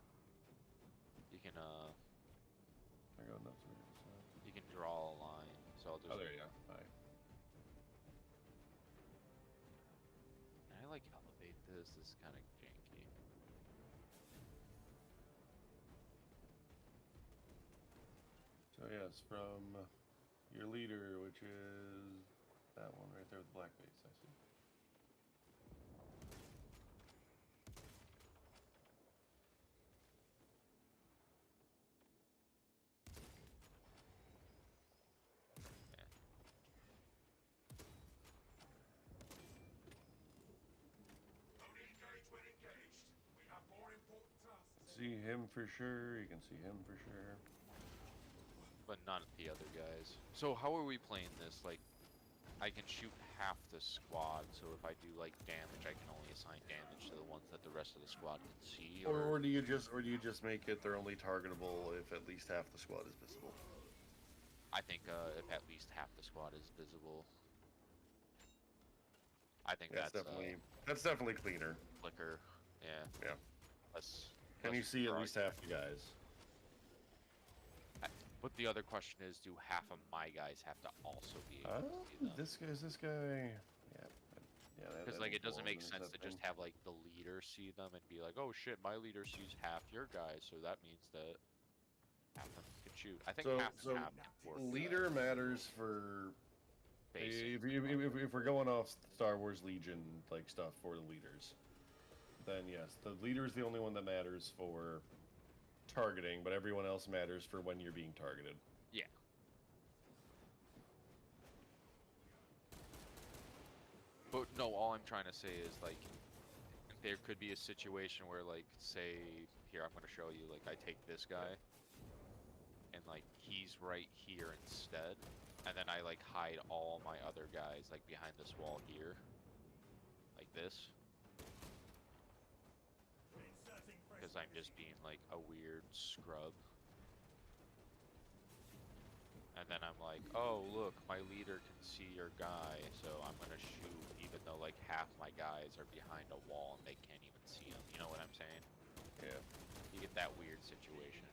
You can I go nuts. With it, you can draw a line. So I'll just. oh, there you go. Hi. Can I like elevate this? This is kind of janky. So yes, from your leader, which is that one right there with the black base. I see. Yeah. Only engage when engaged. We have more important tasks. See him for sure. You can see him for sure. But not the other guys. So how are we playing this? Like, I can shoot half the squad, so if I do like damage, I can only assign damage to the ones that the rest of the squad can see. Or do you just make it they're only targetable if at least half the squad is visible? I think if at least half the squad is visible. I think Yeah, that's definitely cleaner. flicker. Yeah. Yeah. Less. Can less you see at frog- least half the guys? But the other question is, do half of my guys have to also be able to see them? This guy. Yeah. Because like it doesn't make sense to just have like the leader see them and be like, oh shit, my leader sees half your guys, so that means that half of them can shoot. I think half and half can work. Leader matters for Basic. if we're going off Star Wars Legion like stuff for the leaders, then yes, the leader is the only one that matters for targeting, but everyone else matters for when you're being targeted. Yeah. But no, all I'm trying to say is like there could be a situation where like say here I'm gonna show you like I take this guy and like he's right here instead, and then I like hide all my other guys like behind this wall here. Like this. Because I'm just being like a weird scrub. And then I'm like, oh look, my leader can see your guy, so I'm gonna shoot even though like half my guys are behind a wall and they can't even see him. You know what I'm saying? Yeah. You get that weird situation.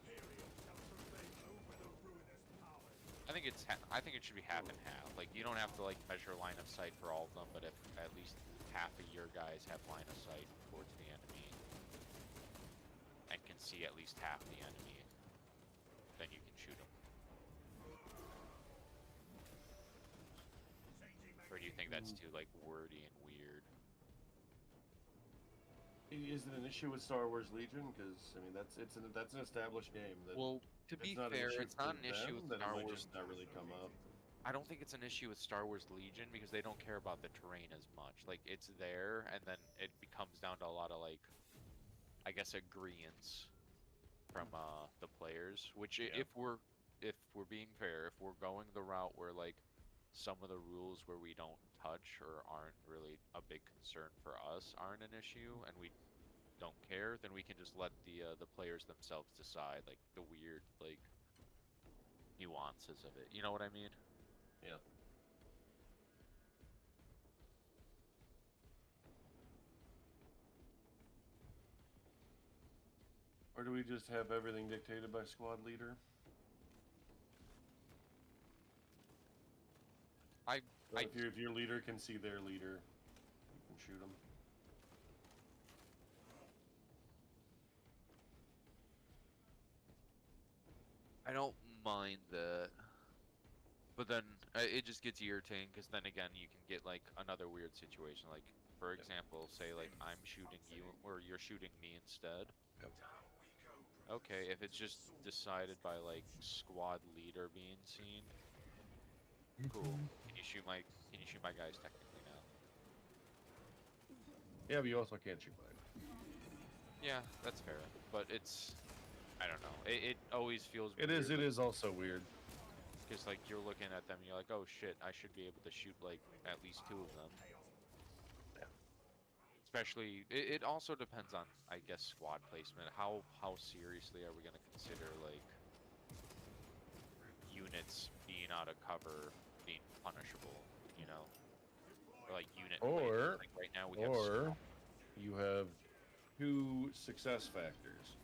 I think I think it should be half and half. Like you don't have to like measure line of sight for all of them, but if at least half of your guys have line of sight towards the enemy and can see at least half the enemy, then you can shoot them. Or do you think that's too like wordy and weird? Is it an issue with Star Wars Legion? Because I mean that's an established game. That Well, to be fair, it's not an issue with Star It might Wars. just not really come up. I don't think it's an issue with Star Wars Legion because they don't care about the terrain as much. Like it's there, and then it becomes down to a lot of like, I guess, agreements from the players. Which Yeah. if we're being fair, if we're going the route where like some of the rules where we don't touch or aren't really a big concern for us aren't an issue, and we don't care, then we can just let the players themselves decide like the weird like nuances of it. You know what I mean? Yeah. Or do we just have everything dictated by squad leader? If your leader can see their leader, you can shoot them. I don't mind that, but then it just gets irritating because then again you can get like another weird situation. Like for example, say like I'm shooting you or you're shooting me instead. Okay, if it's just decided by like squad leader being seen, cool. Can you shoot my guys technically now? Yeah, but you also can't shoot mine. Yeah, that's fair. But it's, I don't know. It always feels It weird. is also weird. Because like you're looking at them, and you're like, oh shit, I should be able to shoot like at least 2 of them. Especially, it also depends on, I guess, squad placement. How seriously are we gonna consider like units being out of cover being punishable? You know, or like unit Or, failures. Like right now we have or you have two success factors.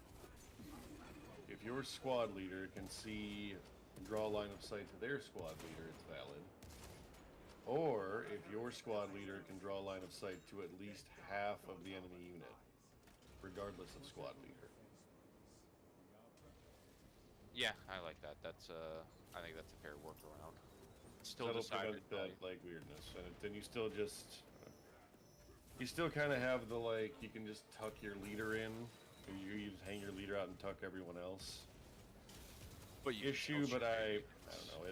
If your squad leader can see and draw a line of sight to their squad leader, it's valid. Or if your squad leader can draw a line of sight to at least half of the enemy unit, regardless of squad leader. Yeah, I like that. That's I think that's a fair workaround. Still That'll decided prevent that like weirdness, and then you still just you still kind of have the like you can just tuck your leader in, or you just hang your leader out and tuck everyone else. but you can Issue, still but shoot I units. don't know.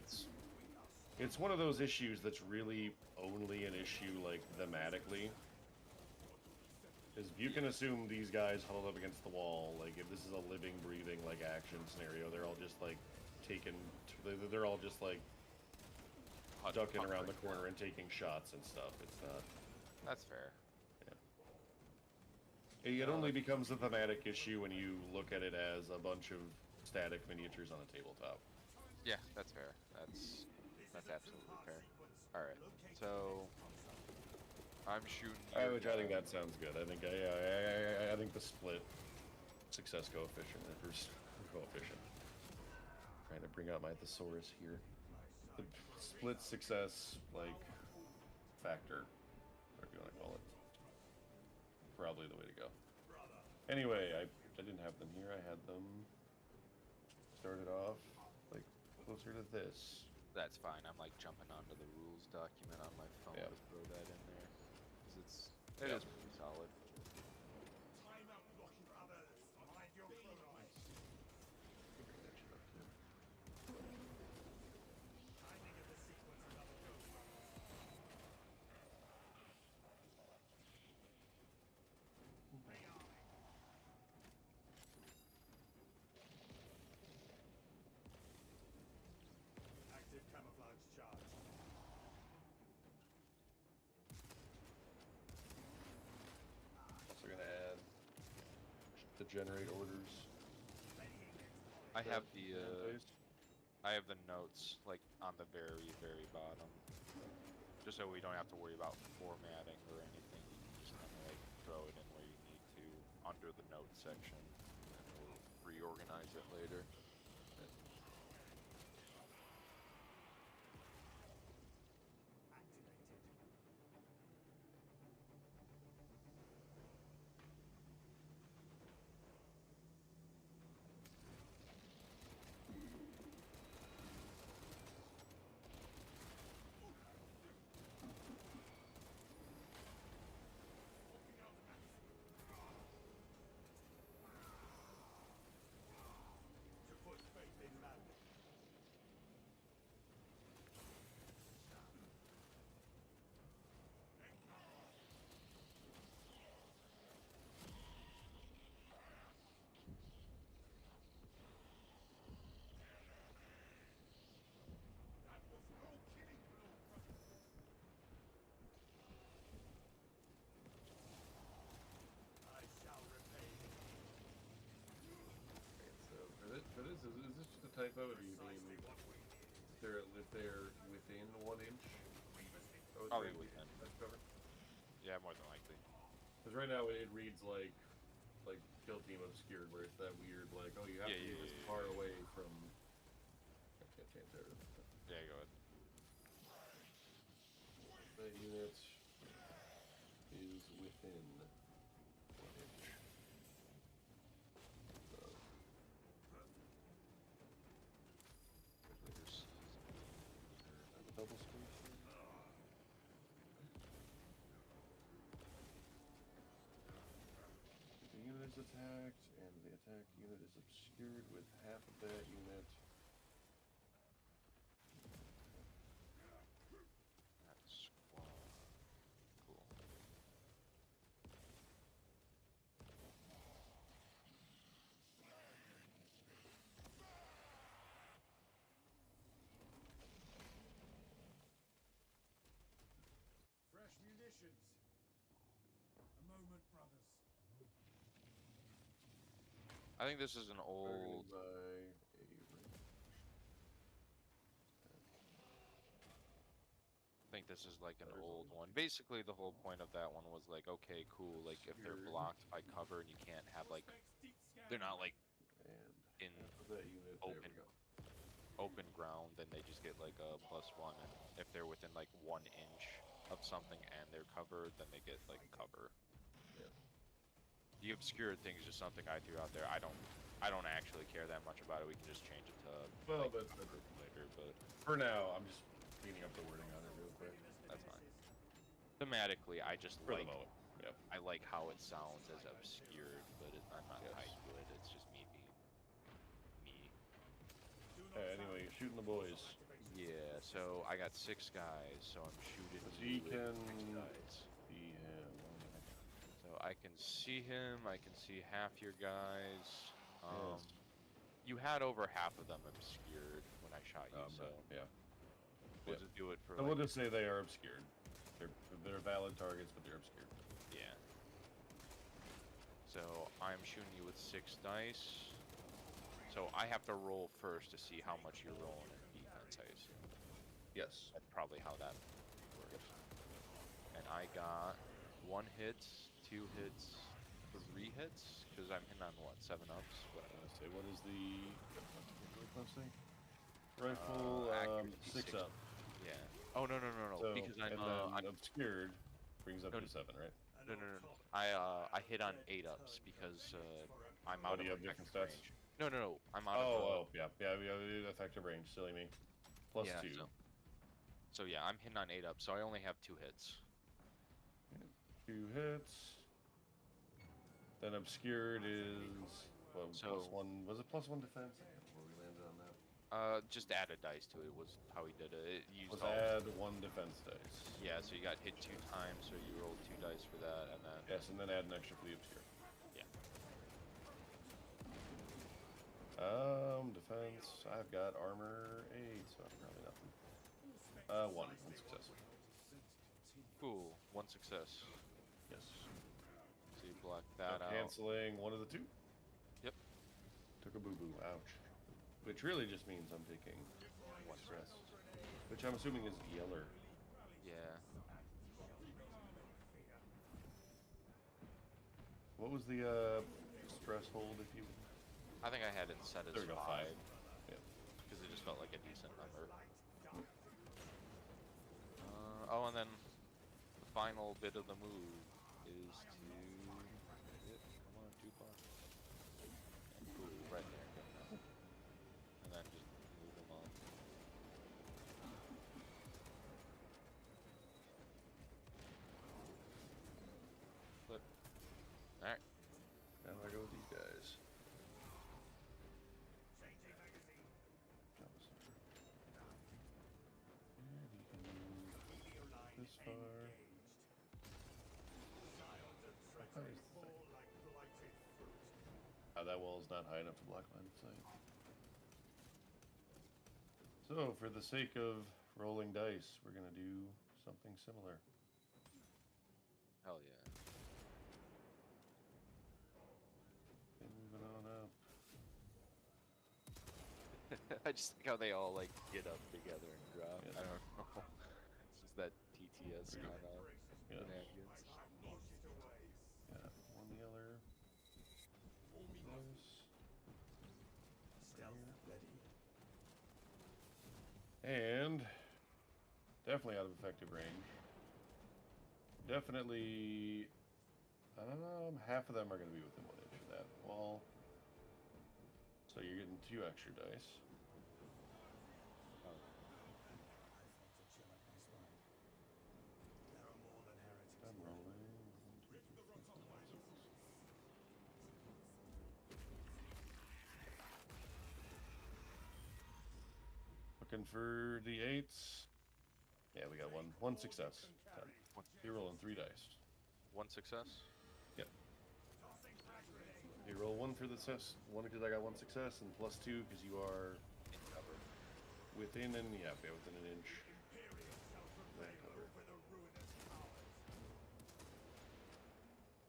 It's one of those issues that's really only an issue like thematically. Is you can assume these guys huddled up against the wall, like if this is a living, breathing like action scenario, they're all just like taking, they're all just like ducking around the corner and taking shots and stuff. It's not. That's fair. It only becomes a thematic issue when you look at it as a bunch of static miniatures on a tabletop. Yeah, that's fair. That's absolutely fair. All right, so I'm shooting. Which I think that sounds good. I think I think the split success coefficient Trying to bring out my thesaurus here. The split success like factor, whatever you want to call it. Probably the way to go. Anyway, I didn't have them here. I had them started off like closer to this. That's fine. I'm like jumping onto the rules document on my phone Yeah. to throw that in there. 'Cause it is pretty solid. Time out blocking others. Mind your chronos. Bring that shit up too. Timing of the sequence another go. Active camouflage charge. Also gonna add the generate orders. I have the Please. I have the notes like on the very bottom, just so we don't have to worry about formatting or anything. You can just kind of like throw it in where you need to under the notes section, and we'll reorganize it later. Activated. To put faith in man. That was no killing blow, brother. I shall repay thee. So for this, is this just a typo, or do you mean if they're within 1 inch? Oh, they're within. That's covered. Yeah, more than likely. Because right now it reads like Kill Team Obscured, where it's that weird like, oh, you have to be this far away from. I can't change that. Yeah, go ahead. The unit is within 1 inch. So, double space. The unit is attacked, and the attacked unit is obscured with half of that unit. That's squad. Cool. I think this is an old. By a range. I think this is like an old one. Basically, the whole point of that one was like, okay, cool. Like if they're Obscured. blocked by cover and you can't have like, they're not like And in half of that unit. There open we go. open ground, then they just get like a +1. And if they're within like 1 inch of something and they're covered, then they get like cover. Yeah. The obscured thing is just something I threw out there. I don't actually care that much about it. We can just change it to Well, like, that's cover later, but for now. I'm just cleaning up the wording on it real quick. that's fine. Thematically, I just For like the moment. Yeah. I like how it sounds as obscured, but I'm not Yes. tied to it. It's just me being me. Hey, anyway, you're shooting the boys. Yeah, so I got 6 guys, so I'm shooting But you he with can 6 guys. see him. So I can see him, I can see half your guys. Yes. You had over half of them obscured when I shot you, so Yeah. we'll yeah. just do it for So like, we'll just say they are obscured. They're valid targets, but they're obscured. yeah. So I'm shooting you with 6 dice. So I have to roll first to see how much you're rolling in defense, I assume. Yes. That's probably how that works. And I got 1 hit, 2 hits, 3 hits, because I'm hitting on what, 7 ups? What, Say what is the let's see. Rifle accuracy 6 up. Yeah. Oh no. So, Because and then obscured brings up No, to 7, right? no. I hit on 8 ups because I'm out of you have different effective stats? range. No. I'm out Oh, yeah. We have effective range. Silly me. Plus yeah, 2. So yeah, I'm hitting on 8 ups, so I only have 2 hits. 2 hits. Then obscured is what, So- +1. Was it +1 defense? I can't remember where we landed on that. Just add a dice to it was how he did it. It used Was all. add 1 defense dice. Yeah, so you got hit 2 times, so you rolled 2 dice for that, and then Yes, and then add an extra for the obscure. yeah. Defense. I've got armor 8, so probably nothing. 1 success. Cool, 1 success. Yes. So you block that out. Canceling 1 of the 2. Yep. Took a boo boo. Ouch. Which really just means I'm taking 1 stress. Which I'm assuming is yeller. Yeah. What was the stress hold if you. I think I had it set as There we go, 5 Yeah. because it just felt like a decent number. Oh, and then the final bit of the move is to hit. Come on, 2 bar. And cool, right there. Good. And then just move them on. Flip. Alright. Now I go with these guys. And you can move this far. How far is the thing? That wall is not high enough to block line of sight. So, for the sake of rolling dice, we're gonna do something similar. Hell yeah. And moving on up. I just think how they all like get up together and drop. Yeah. I don't know. It's just that TTS kind of Yeah. shenanigans. Yeah, 1 yeller. This. And definitely out of effective range. Definitely, half of them are going to be within 1 inch of that wall. So you're getting 2 extra dice. I'm rolling. 1, 2, 3, 4, 5, 6. Looking for the 8s. Yeah, we got one success. 10. You're rolling 3 dice. 1 success. Yep. You roll 1 for the success, 1 because I got 1 success, and +2 because you are In cover. within within an inch. That cover.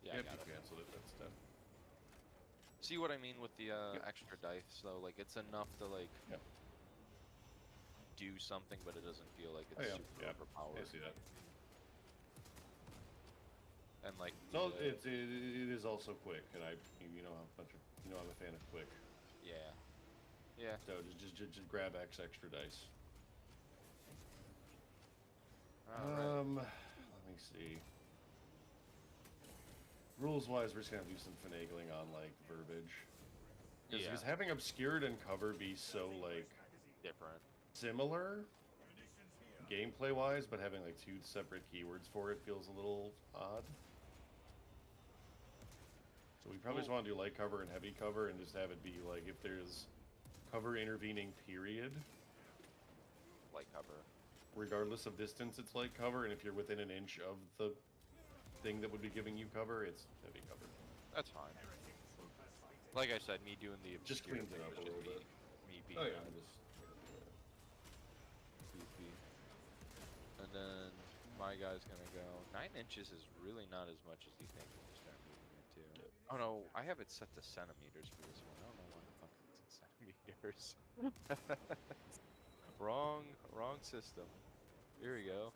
Yeah, I Yep, got you it. canceled it. That's 10. See what I mean with the extra dice though? Like it's enough to like Yep. do something, but it doesn't feel like it's Oh, yeah, super yeah. overpowered. I see that. And like So the, it is also quick, and I'm a fan of quick. yeah, yeah. So just grab X extra dice. Alright. Let me see. Rules wise, we're just gonna do some finagling on like verbiage. Because Yeah. having obscured and cover be so like Different. similar gameplay wise, but having like 2 separate keywords for it feels a little odd. So we probably just want to do light cover and heavy cover and just have it be like if there's cover intervening period, Light cover. regardless of distance, it's light cover, and if you're within an inch of the thing that would be giving you cover, it's heavy cover. That's fine. Like I said, me doing the Just obscure cleans it thing up was a just little bit. me being Oh yeah, goofy. And then my guy's gonna go. 9 inches is really not as much as you think when you start moving it too. Yeah. Oh no, I have it set to centimeters for this one. I don't know why the fuck it's in centimeters. wrong system. Here we go.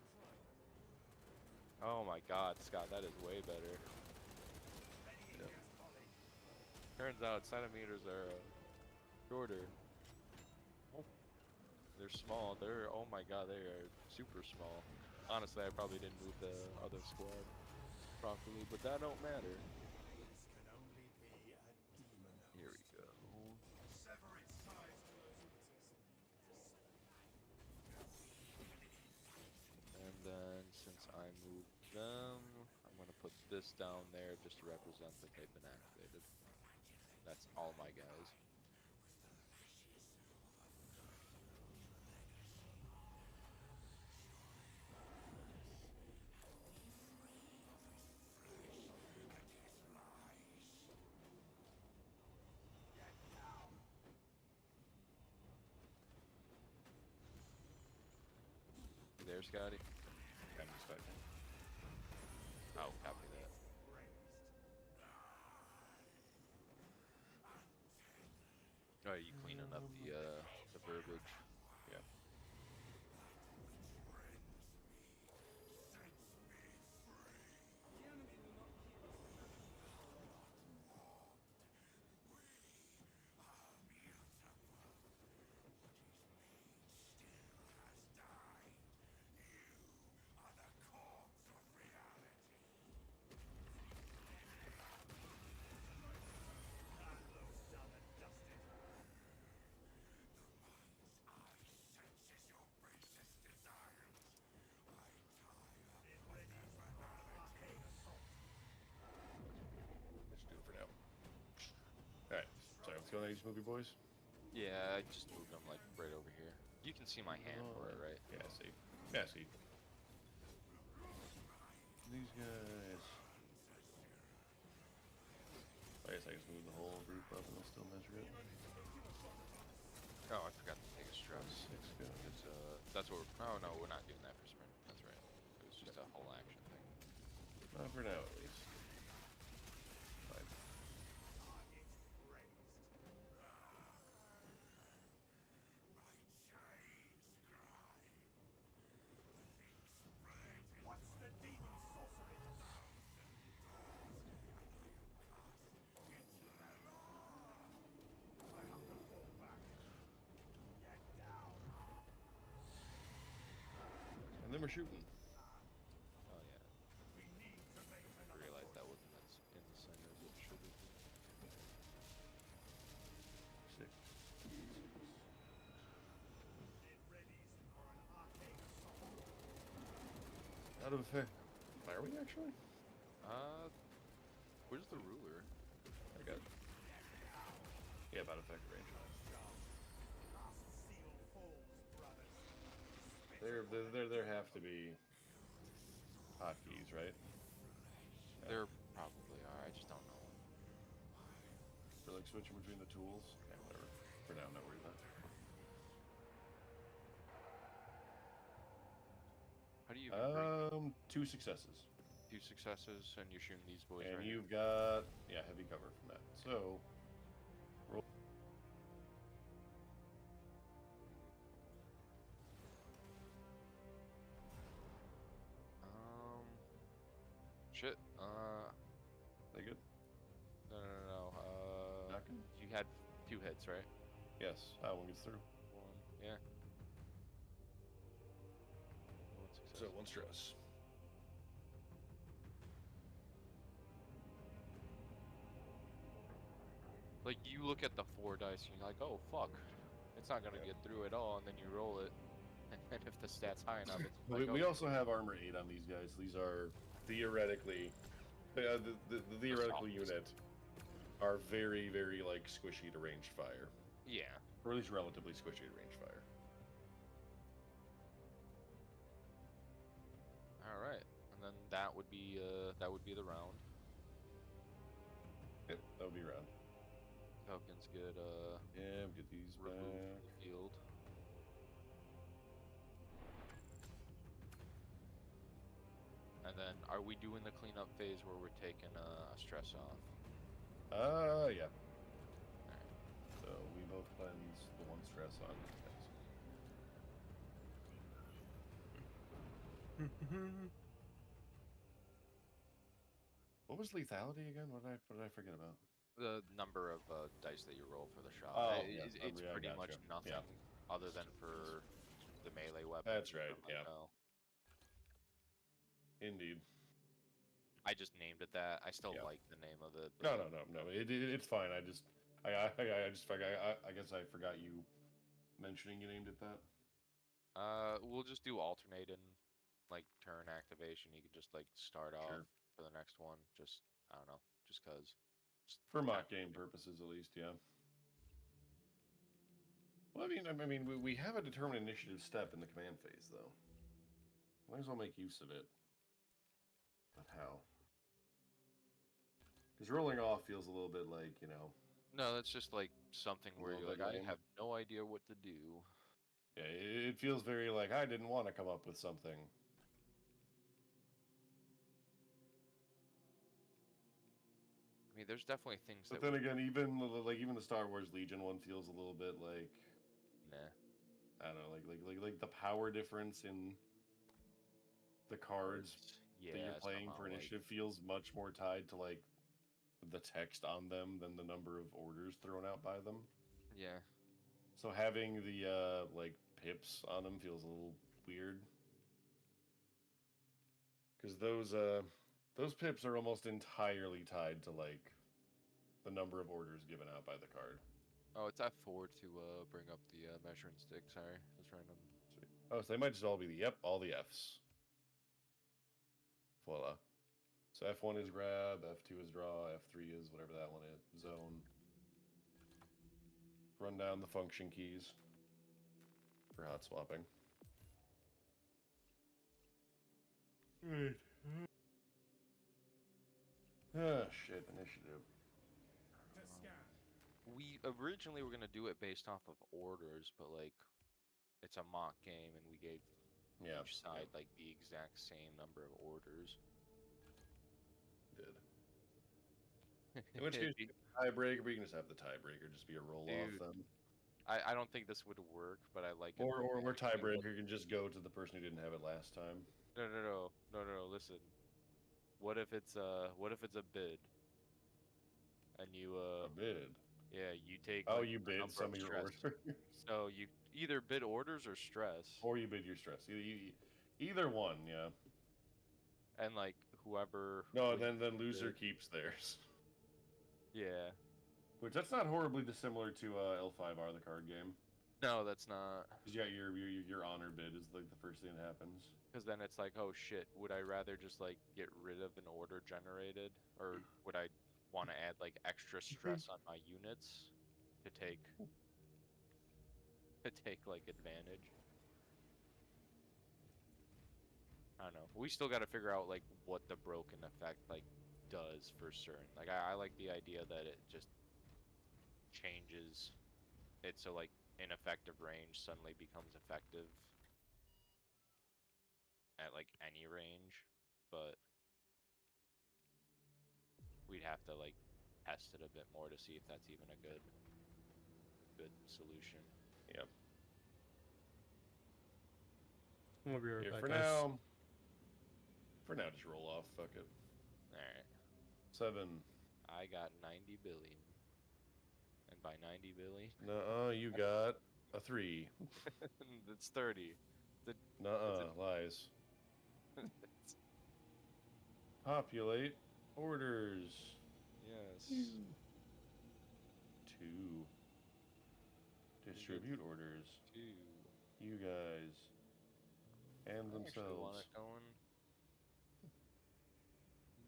Oh my god, Scott, that is way better. Yeah. Turns out centimeters are shorter. Oh, they're small. Oh my god, they are super small. Honestly, I probably didn't move the other squad properly, but that don't matter. Can only be a demon. Here we go. Sever its sides to those And then since I moved them, I'm gonna put this down there just to represent that they've been activated. That's all my guys. You there, Scotty? I'm expecting. Oh, copy that. Oh, you cleaning up the verbiage? Yeah. Let's do it for now. Alright. Sorry, let's go on these movie boys. Yeah, I just moved them like right over here. You can see my hand for it, right? Yeah, I see. Yeah, I see. These guys. I guess I just move the whole group up and they'll still measure it. Oh, I forgot to take a stress. 6 goes. It's that's what we're, oh no, we're not doing that for sprint. That's right. It was just a whole action thing. Not for now, at least. Fine. What's the demon sorcery? And then we're shooting. Oh yeah. I realized that wasn't in the center as it should have been. 6. Out of effect. Are we actually? Where's the ruler? I got it. Yeah, about effect range. There have to be hotkeys, right? There probably are. I just don't know. For like switching between the tools. Yeah, whatever. For now, I'm not worried about it. How do you bring 2 successes. 2 successes and you're shooting these boys And right you've got heavy cover from that. So shit. They good? No. Knocking? You had 2 hits, right? Yes. That one gets through. 1, yeah. 1 success. So 1 stress. Like, you look at the 4 dice and you're like, oh, fuck. It's not gonna Yep. get through at all, and then you roll it. And if the stat's high enough, it's We, like, we oh, also have armor 8 on these guys. These are theoretically, the theoretical softest. unit are very, very like squishy to ranged fire, yeah. or at least relatively squishy to ranged fire. All right, and then that would be the round. Yep, that would be round. Tokens get Yeah, get these removed back. from the field. And then, are we doing the cleanup phase where we're taking a stress off? Yeah. Alright. So we both cleanse the 1 stress on these guys. What was lethality again? What did I forget about? The number of dice that you roll for the shot. Oh, yeah, It's I pretty gotcha. much nothing Yeah. other than for the melee weapon. That's right, yeah. Indeed. I just named it that. I still Yeah. like the name of it. No. It's fine. I guess I forgot you mentioning you named it that. We'll just do alternating, like turn activation. You could just like start off Sure. for the next one. Just I don't know, just cause. For mock game purposes, at least, yeah. Well, I mean, we have a determined initiative step in the command phase, though. Might as well make use of it. But how? Because rolling off feels a little bit like, No, that's just like something A where little you're like, bit I lame. have no idea what to do. yeah, it feels very like I didn't want to come up with something. I mean, there's definitely things But that then again, even the Star Wars Legion one feels a little bit like nah. I don't know, like the power difference in the cards Yeah, that you're playing somehow, for like, initiative feels much more tied to like the text on them than the number of orders thrown out by them. yeah. So having the like pips on them feels a little weird. Because those pips are almost entirely tied to like the number of orders given out by the card. Oh, it's F4 to bring up the measuring stick. Sorry, that's random. Sweet. Oh, so they might just all be all the Fs. Voila. So F1 is grab, F2 is draw, F3 is whatever that one is, zone. Run down the function keys for hot swapping. Right. Ah, shit, initiative. To scan. We originally were gonna do it based off of orders, but like, it's a mock game, and we gave Yeah, each side like the exact same number of orders. did. In which case, you can tiebreaker, but you can just have the tiebreaker just be a roll off Dude, then. I don't think this would work, but I like it. Or Like, tiebreaker, you can just go to the person who didn't have it last time. No. Listen, what if it's a bid, and you A bid. yeah, you take Oh, like you the bid number some of of your stress. orders. So you either bid orders or stress, Or you bid your stress. Either one, yeah. and like whoever. No, wins then the loser bid- keeps theirs. Yeah. Which that's not horribly dissimilar to L5R, the card game. No, that's not. Because you got your honor bid is like the first thing that happens. Because then it's like, oh shit, would I rather just like get rid of an order generated, or would I want to add like extra stress on my units to take like advantage? I don't know. We still got to figure out like what the broken effect like does for certain. Like I like the idea that it just changes it so like ineffective range suddenly becomes effective at like any range, but we'd have to like test it a bit more to see if that's even a good solution. Yep. We'll be right Yeah, back, for guys. now. For now, just roll off. Fuck it. Alright. 7. I got 90 billion. And by 90 billion, Nuh-uh, you got a 3. that's 30. The, Nuh-uh, lies. Populate orders. yes. 2. Distribute orders. 2. You guys. And I actually want themselves. it going.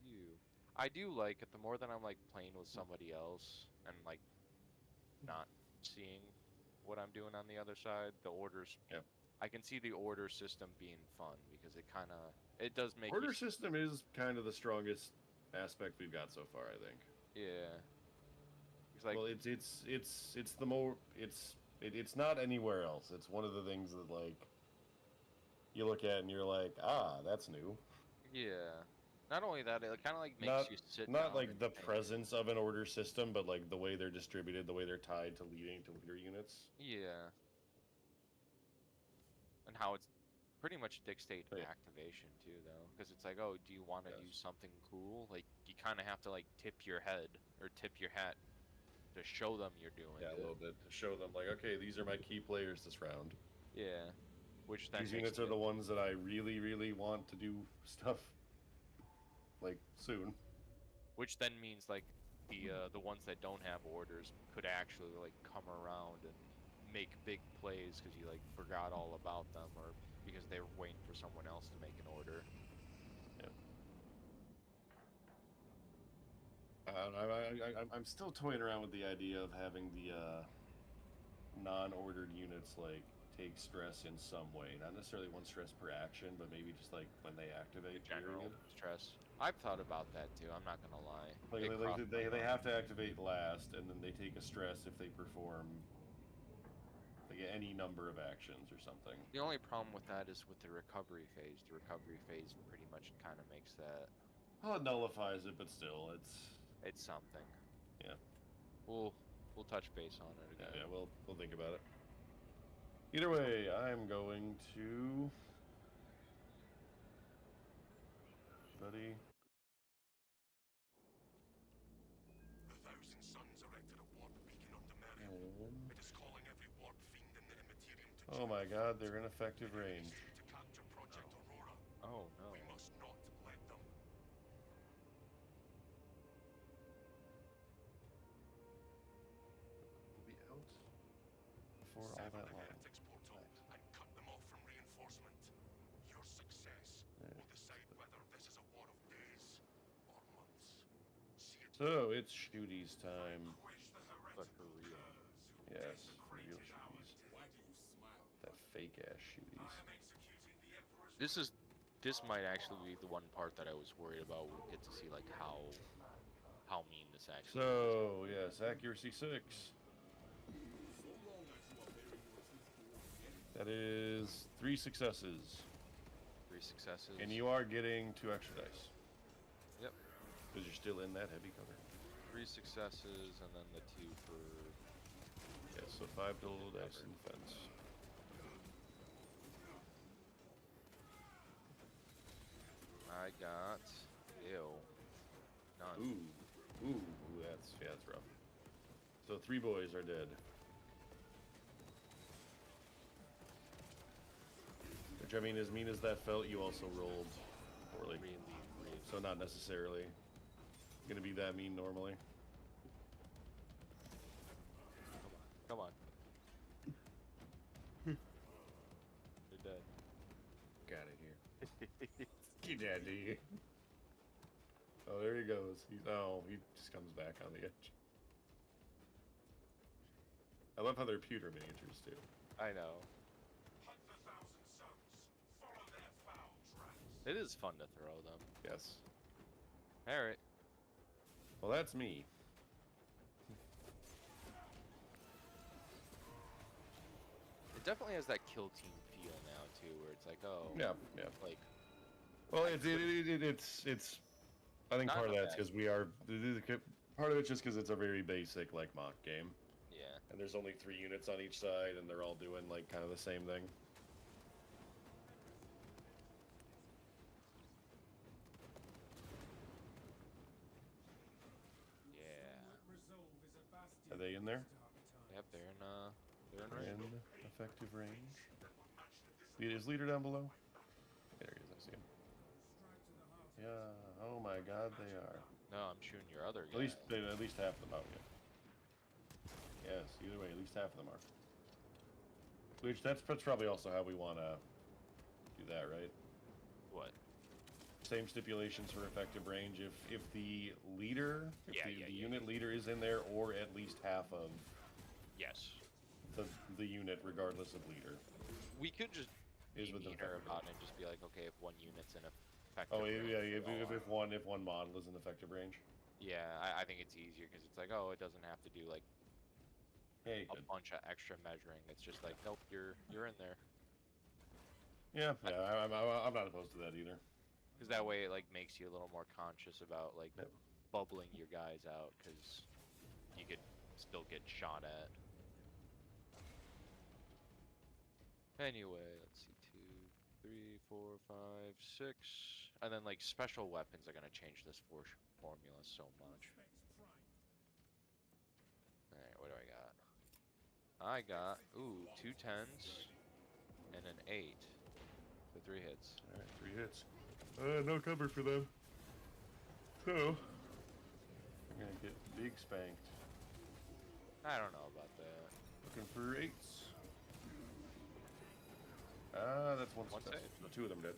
You. I do like it the more that I'm like playing with somebody else and like not seeing what I'm doing on the other side. The orders. Yep. I can see the order system being fun because it does make Order you, system is kind of the strongest aspect we've got so far, I think. yeah. It's like Well, it's the more it's not anywhere else. It's one of the things that like you look at and you're like, ah, that's new. yeah. Not only that, it kind of like makes Not you sit not down like and the think. presence of an order system, but like the way they're distributed, the way they're tied to leader units. Yeah. And how it's pretty much dictate Oh, yeah. activation too, though, because it's like, oh, do you want to do Yes. something cool? Like you kind of have to like tip your head or tip your hat to show them you're doing Yeah, a it. little bit to show them like, okay, these are my key players this round. Yeah, which then These makes units are it, the ones that I really, really want to do stuff like soon. which then means like the ones that don't have orders could actually like come around and make big plays because you like forgot all about them or because they were waiting for someone else to make an order. I'm still toying around with the idea of having the non-ordered units like take stress in some way. Not necessarily one stress per action, but maybe just like when they activate. General Period. stress. I've thought about that too. I'm not gonna lie. Like, It crossed my they mind. have to activate last, and then they take a stress if they perform like any number of actions or something. The only problem with that is with the recovery phase. The recovery phase pretty much kind of makes that Well, it nullifies it, but still, it's something. yeah. We'll touch base on it Yeah, again. we'll think about it. Either way, I'm going to, buddy. The Thousand Suns erected a warp beacon under Merium. It is calling every warp fiend in the Immaterium to Oh my join. God, they're in effective The range. enemies aim to capture Project Aurora. Oh no. We must not let them. We'll be out before all Sever that the long. heretics portal and cut them off from reinforcement. Your success will decide whether this is a war of days or months. See it. So it's shooties time. Wish the But heretic for real. Yes, real desecrated our shooties. day. Why do you smile? That fake ass I shooties. am executing the Emperor's This might actually be the one part that I was worried about. We'll get to see like how mean this actually is. So yes, accuracy 6. So long as you are bearing your truth That is 3 successes, 3 successes. and you are getting 2 extra dice Yep. because you're still in that heavy cover. 3 successes and then the 2 for Yeah, so 5 total dice in defense. I got none. Ooh, that's rough. So 3 boys are dead. Which I mean, as mean as that felt, you also rolled poorly. Really. So not necessarily gonna be that mean normally. Come on. They're dead. Get out of here. Get out of here. Oh, there he goes. He just comes back on the edge. I love how they're pewter miniatures too. I know. Hunt the Thousand Suns. Follow their foul tracks. It is fun to throw them. Yes. Alright. Well, that's me. It definitely has that kill team feel now too, where it's like, oh, Yeah. like Well, it's. I think Not part of in a that's bad- because we are. Part of it's just because it's a very basic like mock game, yeah. and there's only 3 units on each side, and they're all doing like kind of the same thing. they in there? Yep, they're in In range. effective range. Is leader down below? There he is. I see him. Yeah. Oh my God, they are. No, I'm shooting your other guy. At least half of them out. Yeah. Yes. Either way, at least half of them are. Which that's probably also how we want to do that, right? What? Same stipulations for effective range. If the leader, the unit yeah. leader is in there, or at least half of Yes. the unit, regardless of leader. We could just Is be with the meaner effective about range. it and just be like, okay, if one unit's in effective Oh range, yeah, we all are. if one model is in effective range. Yeah, I think it's easier because it's like, oh, it doesn't have to do like Hey, a good. bunch of extra measuring. It's just like, nope, you're in there. Yeah, I'm not opposed to that either. Because that way it like makes you a little more conscious about like Yep. bubbling your guys out because you could still get shot at. Anyway, let's see, 2, 3, 4, 5, 6, and then like special weapons are gonna change this formula so much. All right, what do I got? I got 2 10s and an 8 for 3 hits. All right, 3 hits. No cover for them. So we're gonna get big spanked. I don't know about that. Looking for 8s. That's one success. save. No, 2 of them did.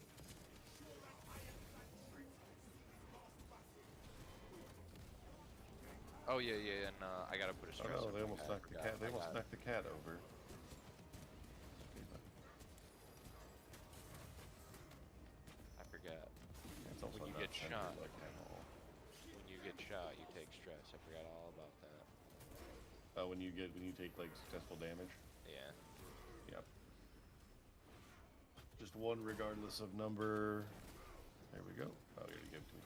Oh yeah, and I gotta put a stress. Oh no, on they my almost guy. knocked the cat. They almost knocked the cat over. I forgot. It's also When you not get centered shot. like that all. When you get shot, you take stress. I forgot all about that. When you take like successful damage. Yeah. Yep. Just one, regardless of number. There we go. Oh, you already gave it to me.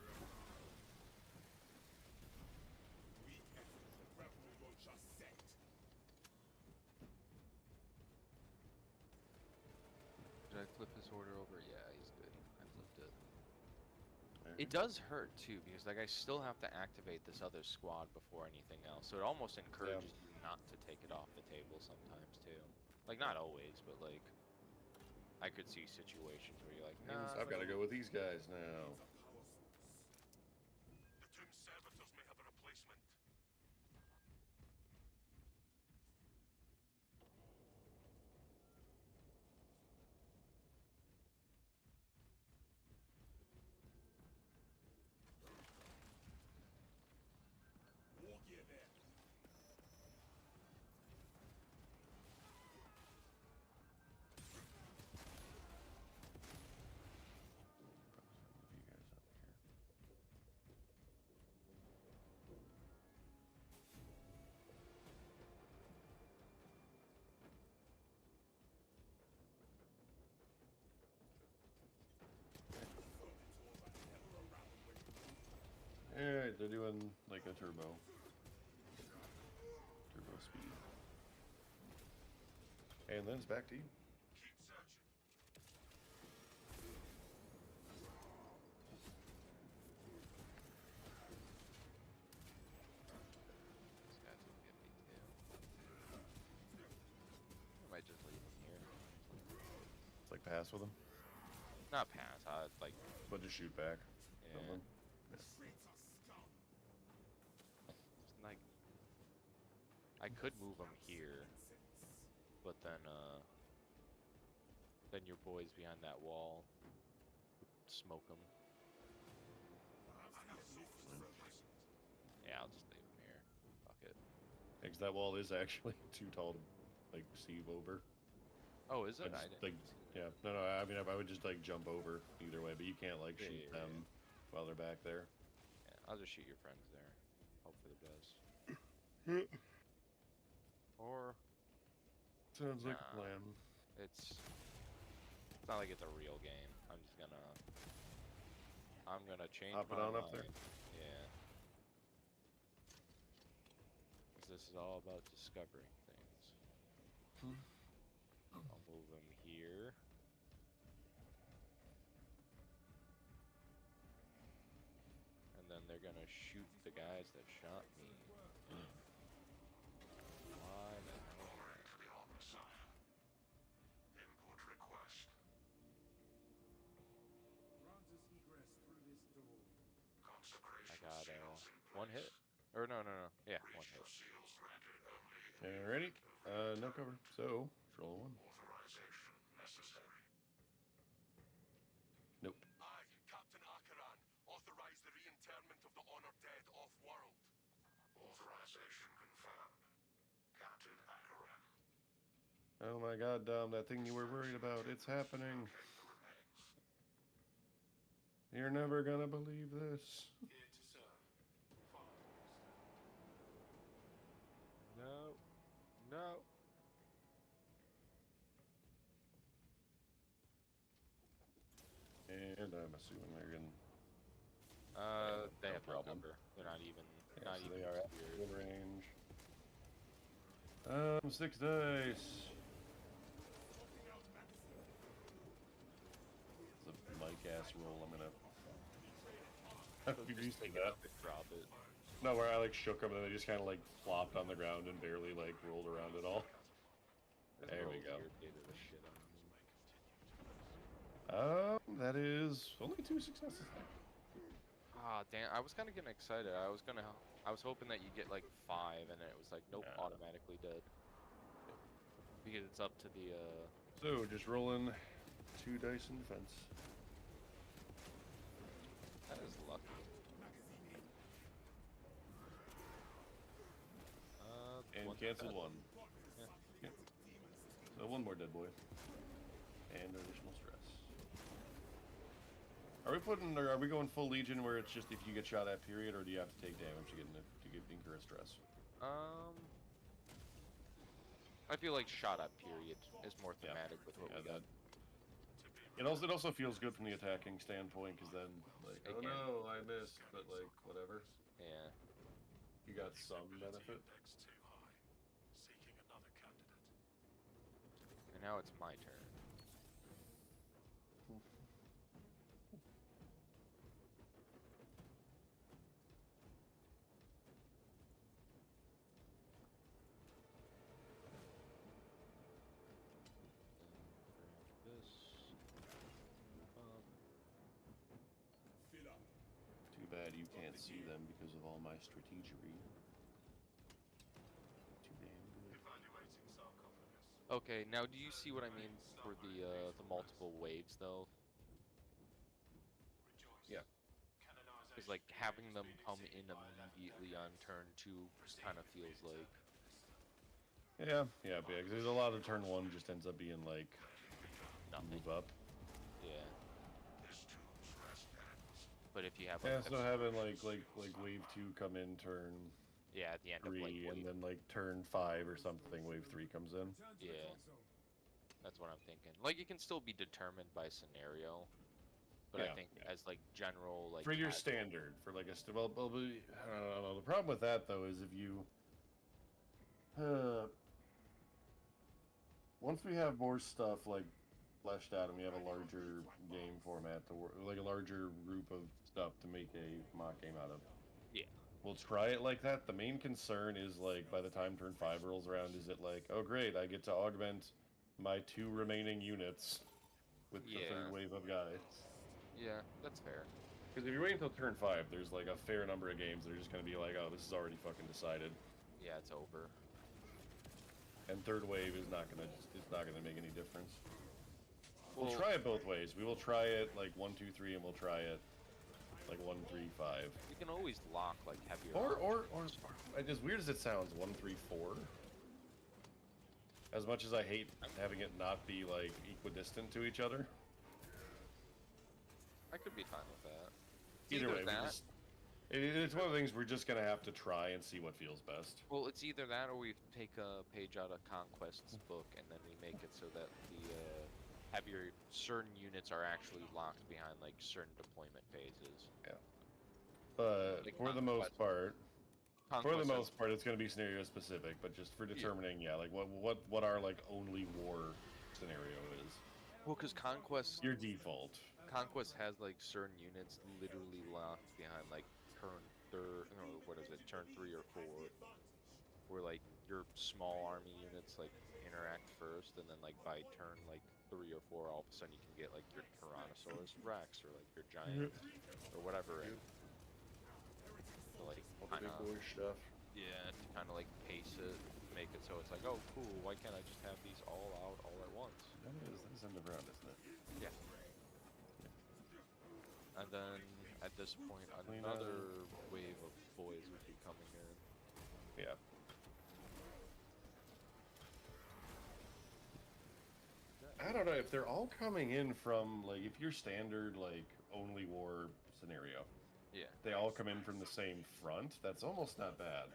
Did I flip his order over? Yeah, he's good. I flipped it. There. It does hurt too because like I still have to activate this other squad before anything else. So it almost encourages you not to take it off the table sometimes too. Like not always, but like I could see situations where you're like, nah, I've got to go with these guys now. The tomb servitors may have a replacement. War gear there. Move you guys up here. Alright, they're doing like a turbo speed. And then it's back to you. Keep searching. These guys will get me too. I might just leave him here. It's like pass with them, Not pass. I like but just shoot back. yeah. Someone. Just like I could move him here, but then your boys behind that wall would smoke him. Yeah, I'll just leave him here. Fuck it. Because that wall is actually too tall to like see over. Oh, is it? I I just, didn't. yeah, no, I mean, I would just like jump over either way, but you can't like shoot Yeah. them while they're back there. Yeah, I'll just shoot your friends there. Hope for the best. Or Sounds like a Nah. plan. it's not like it's a real game. I'm gonna change Hop it my on mind. up there. Yeah. 'Cause this is all about discovering things. I'll move him here. And then they're gonna shoot the guys that shot me. I got one hit. Or no. Yeah, one hit. Alrighty. No cover. So, roll a 1. Nope. I, Captain Acheron, authorize the reinterment of the honored dead off-world. Authorization confirmed. Captain Acheron. Oh my god, Dom, that thing you were worried about, it's happening. You're never gonna believe this. Here to serve. Follow orders. No. And I'm assuming they're in. They no have no problem. cover. They're not even. Yeah, not so even they are at obscured. good range. 6 dice. It's a mic ass roll. I'm gonna. You Just used to pick it that. up and drop it. No, where I like shook them and they just kind of like flopped on the ground and barely like rolled around at all. This There we roll's go. irritated the shit out of me. That is only 2 successes. Ah, damn! I was kind of getting excited. I was hoping that you get like 5, and then it was like, nope, Nah. automatically dead. Because it's up to the So just rolling 2 dice in defense. That is lucky. And one cancel dead. 1. Yeah. Yep. So 1 more dead boy. And additional stress. Are we going full Legion where it's just if you get shot at period, or do you have to take damage to get incur stress? I feel like shot at period is more Yeah. thematic with what Yeah, we got. it also feels good from the attacking standpoint because then like It oh can. no I missed, but like whatever, Yeah. you got some benefit. Index too high. Seeking another candidate. And now it's my turn. This. Fill up. Too bad you can't see them because of all my strategery. Too damn good. Evaluating sarcophagus. Okay, now do you see what I mean for the multiple waves though? Yeah. Because like having them come in immediately on turn 2 kind of feels like Yeah, because there's a lot of turn 1 just ends up being like nothing. move up. Yeah. But if you have Yeah, like so having like wave 2 come in turn yeah, at the end 3 of like and wave, then like turn 5 or something, wave 3 comes in. Return to the Yeah. console. that's what I'm thinking. Like it can still be determined by scenario, but I Yeah, think yeah. as like general like For your casual- standard, for like a well, I don't know. The problem with that though is if you once we have more stuff like fleshed out and we have a larger game format to work, like a larger group of stuff to make a mock game out of. Yeah. We'll try it like that. The main concern is like by the time turn 5 rolls around, is it like, oh great, I get to augment my 2 remaining units with the Yeah. 3rd wave of guys. Yeah, that's fair. Because if you're waiting until turn 5, there's like a fair number of games that are just going to be like, oh, this is already fucking decided. Yeah, it's over. And 3rd wave is not gonna, it's not gonna make any difference. We'll Well- try it both ways. We will try it like 1, 2, 3, and we'll try it like 1, 3, 5. You can always lock like heavier. Or as weird as it sounds, 1, 3, 4. As much as I hate having it not be like equidistant to each other. I could be fine with that. Either way, that. it's one of the things we're just gonna have to try and see what feels best. Well, it's either that or we take a page out of Conquest's book and then we make it so that the heavier certain units are actually locked behind like certain deployment phases. But Like for the most part, Conquest has- it's going to be scenario specific. But just for determining, like what our like only war scenario is. well, because Conquest Your default. has like certain units literally locked behind like turn turn 3 or 4, where like your small army units like interact first, and then like by turn like 3 or 4, all of a sudden you can get like your Tyrannosaurus Rex or like your giant or whatever. And to like All the kind big of boy stuff. to kind of like pace it, make it so it's like, oh cool, why can't I just have these all out all at once? That is end of round, isn't it? Yeah. And then at this point, Clean another wave of boys would be coming in. Yeah. I don't know if they're all coming in from like if your standard like only war scenario. Yeah. They all come in from the same front. That's almost not bad.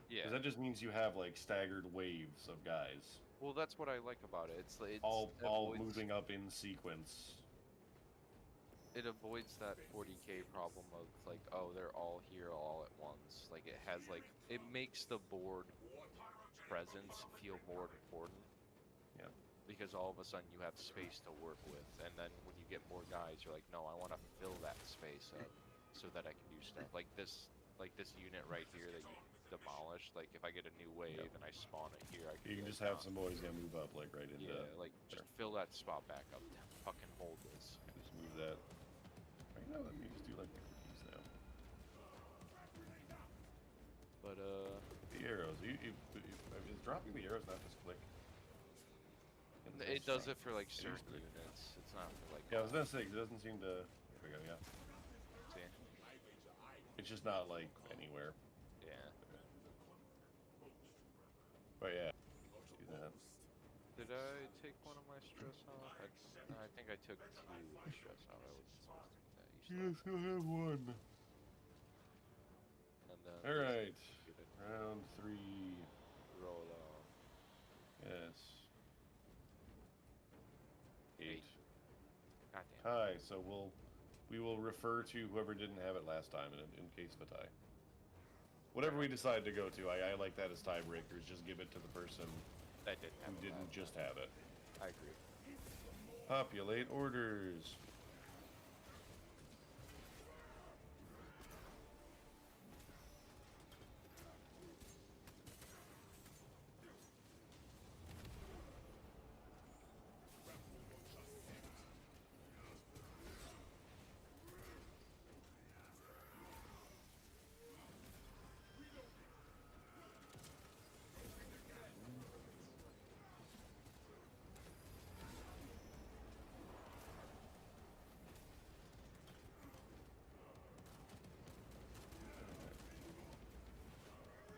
Yeah. Because that just means you have like staggered waves of guys, Well, that's what I like about it. It's all avoids, moving up in sequence. It avoids that 40k problem of like, oh, they're all here all at once. Like it has like it makes the board presence feel more important. Yeah. Because all of a sudden you have space to work with, and then when you get more guys, you're like, no, I want to fill that space up so that I can do stuff like this unit right here that you demolished. Like if I get a new wave and I spawn it here, I can You can be just like, have some boys gonna move up like right into. yeah, like just fill that spot back up. Fucking hold this. Just move that. I know that you just do like the cookies now. But The arrows. Is dropping the arrows not just click? it does it for like certain units. It's not for like. Yeah, I was gonna say it doesn't seem to. There we go. Yeah. See? It's just not like anywhere. Yeah. But yeah, do that. Did I take one of my stress off? I think I took 2 stress off. I wasn't supposed to do that. You still Yes, I have one. and then All right. get it. Round 3. Roll off. Yes. 8. Goddamn. Tie. So we will refer to whoever didn't have it last time in case of a tie. Whatever we decide to go to, I like that as tiebreakers. Just give it to the person That didn't who have didn't just have it. I agree. Populate orders.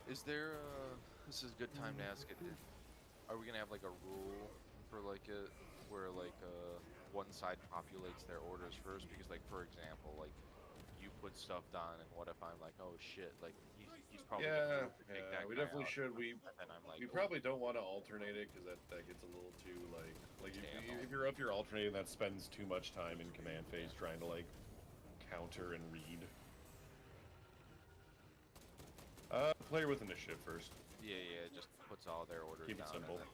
Is there this is a good time to ask it. Are we gonna have like a rule for like it where like one side populates their orders first? Because like for example, like you put stuff down, and what if I'm like, oh shit, like he's probably gonna take that we guy definitely out, should. and I'm like, We probably don't want to alternate it because that gets a little too like if you're alternating, that spends too much time in command phase trying to like counter and read. Player with initiative first. yeah, it just puts all their orders Keep it down, simple. and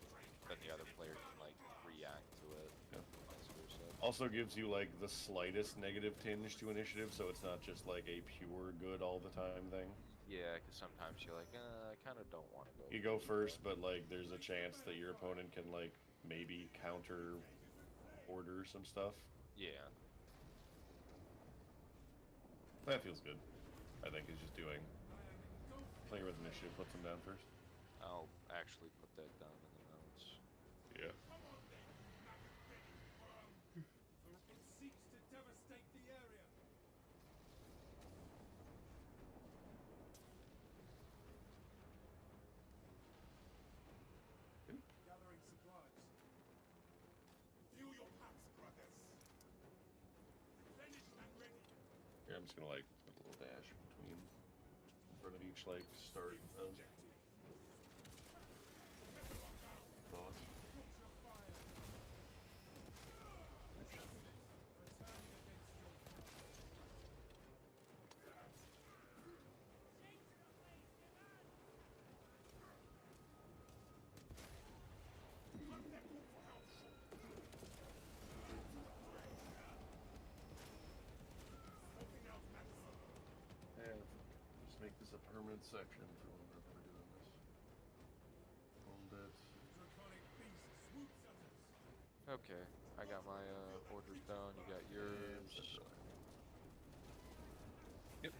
then the other player can like react to it. Yeah. Vice versa. Also gives you like the slightest negative tinge to initiative, so it's not just like a pure good all the time thing. Yeah, because sometimes you're like, I kind of don't want to go. You go first, but like there's a chance that your opponent can like maybe counter order some stuff. Yeah. That feels good. I think is just doing player with initiative puts them down first. I'll actually put that down in the notes. Yeah. It seeks to devastate the area. Gathering supplies. Fuel your packs, brothers. Replenished and ready. Here, I'm just gonna like put a little dash between in front of each like start of thoughts. And just make this a permanent section for when we're doing this. Hold it. Draconic beast swoops at us. Okay, I got my orders down. You got yours. Yep.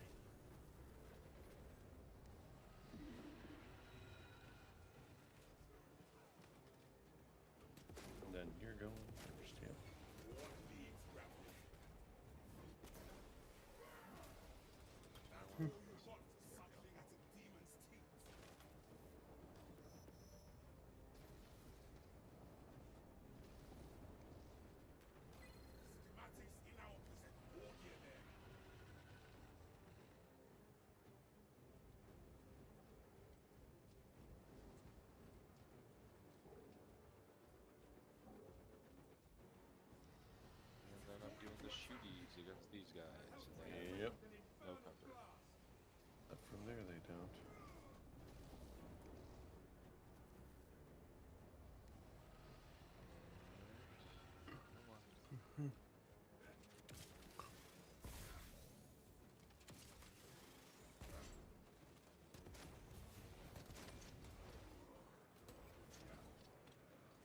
against these guys. And they Yep. have no cover. But from there they don't.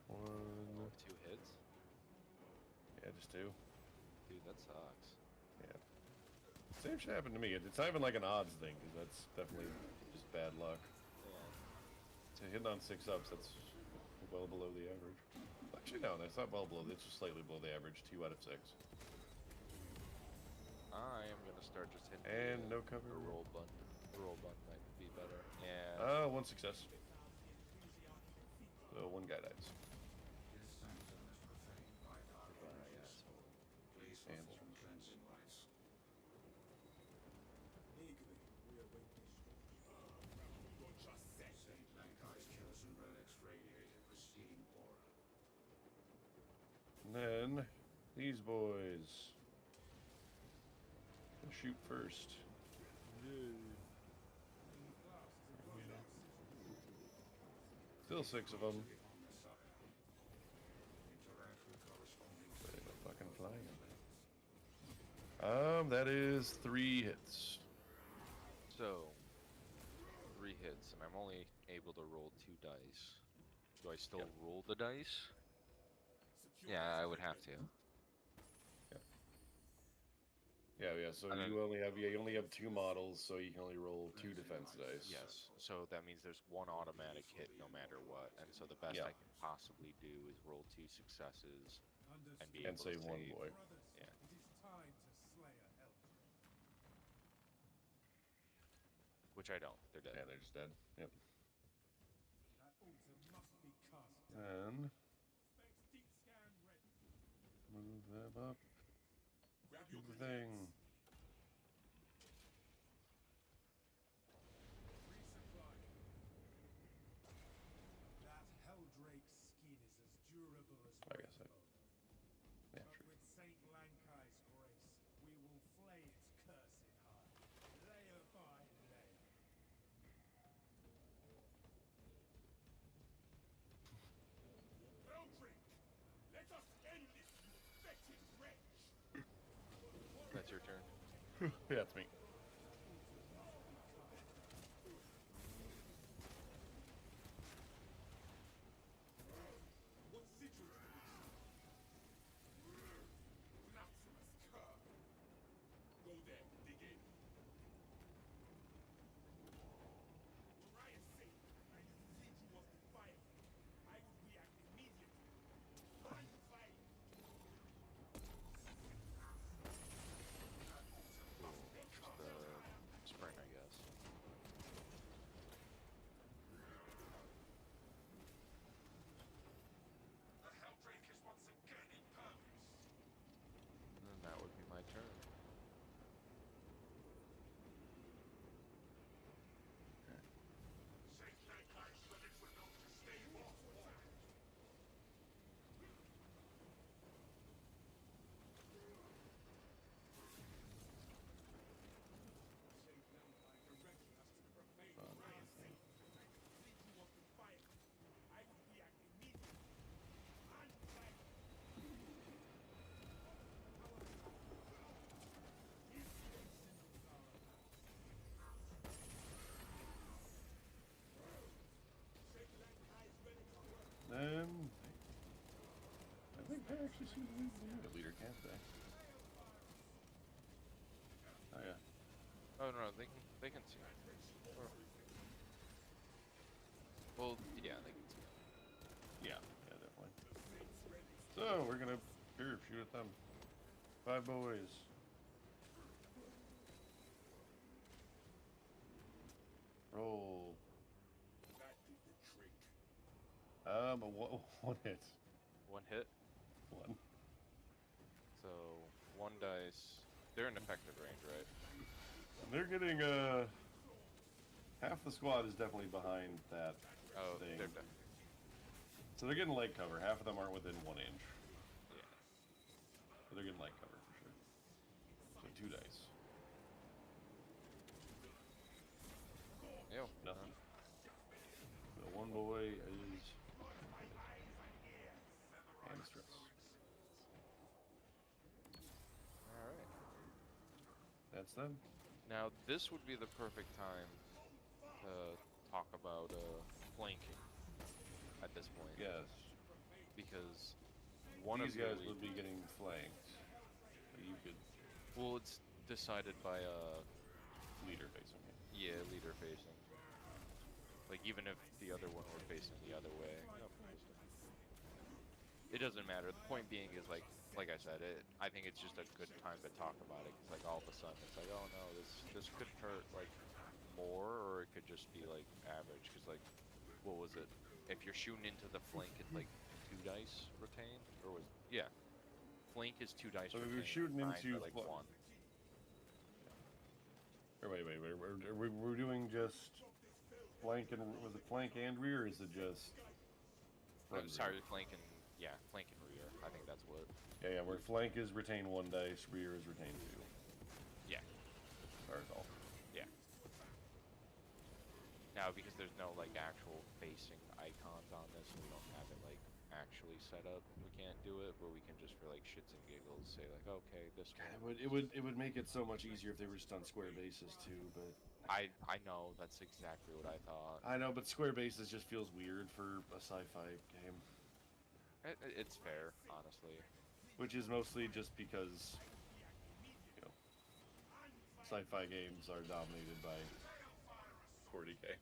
One. 2 hits? Yeah, just two. Dude, that sucks. Yeah. Same shit happened to me. It's not even like an odds thing, because that's definitely just bad luck. Yeah. So hitting on 6-ups, that's well below the average. Actually, no, that's not well below. It's just slightly below the average. 2 out of 6. I am gonna start just hitting And the, no cover. the roll button. The roll button might be better. Yeah. 1 success. So 1 guy dies. And then these boys. I'll shoot first. Still 6 of them. But they go fucking flying. That is 3 hits. So, 3 hits, and I'm only able to roll 2 dice. Do I still roll the dice? Yeah, I would have to. Yeah. So you only have 2 models, so you can only roll 2 defense dice. Yes, so that means there's 1 automatic hit no matter what, and so the best Yeah. I can possibly do is roll 2 successes and be And able save to 1 save. boy. Yeah. It is time to slay a helldrake. Which I don't. They're dead. Yeah, they're just dead. Yep. That altar must be cast down. And Specs deep scan ready. move them up. Grab Do your the thing. resupply. That helldrake's skin is as durable as I guess so. bone. Yeah, But sure. with Saint Lankai's grace, we will flay its cursed hide, layer by layer. Helldrake, let us end this infected wretch. That's your turn. Yeah, it's me. What sigil do we Blasphemous cur! Go there, dig in. Uriah's safe, and the sigil of defiance. I will react immediately. I'm fighting. Just the sprint, I guess. The Helldrake is once again impervious. And then that would be my turn. Saint Lankai's relics were known to stave off attack. Saint Lankai directed us to the profane Uriah's safe, and the sigil of defiance. I will react immediately. I'm fighting. Saint Lankai's relics are worth I think they actually seem to be the leader, can't they? Oh yeah. Oh no, they can see. Or, well, yeah, they can see. Yeah, definitely. So we're gonna shoot at them. 5 boys. Roll. that did the trick. One hit. 1 hit. 1. So 1 dice. They're in effective range, right? They're getting half the squad is definitely behind that Oh, thing. they're dead. So they're getting light cover. Half of them aren't within 1 inch. Yeah. But they're getting light cover for sure. 2 dice. Ew. Nothing. The one boy is and stress. Alright. That's them. Now, this would be the perfect time to talk about flanking at this point. Yes. Because one These of your guys lead- would be getting flanked. But you could Well, it's decided by leader facing it. yeah, leader facing. Like even if the other one were facing the other way, it doesn't matter. The point being is like I said, I think it's just a good time to talk about it. Cause like all of a sudden it's like, oh no, this could hurt like more, or it could just be like average. Cause like, what was it? If you're shooting into the flank, it's like 2 dice retained, or was flank is 2 dice. So if retained, you're shooting nine into are, like 1. Or wait. We're doing just flank and was it flank and rear? Or is it just? No, front and sorry, rear? flank and rear. I think that's what. Yeah. Where flank is retain 1 dice, rear is retain 2. Yeah. Or all. Yeah. Now, because there's no like actual facing icons on this, we don't have it like actually set up. We can't do it, but we can just for like shits and giggles say like, okay, this one. It would make it so much easier if they were just on square bases too, but I know that's exactly what I thought. I know, but square bases just feels weird for a sci-fi game, It's fair, honestly. which is mostly just because you know sci-fi games are dominated by 40K.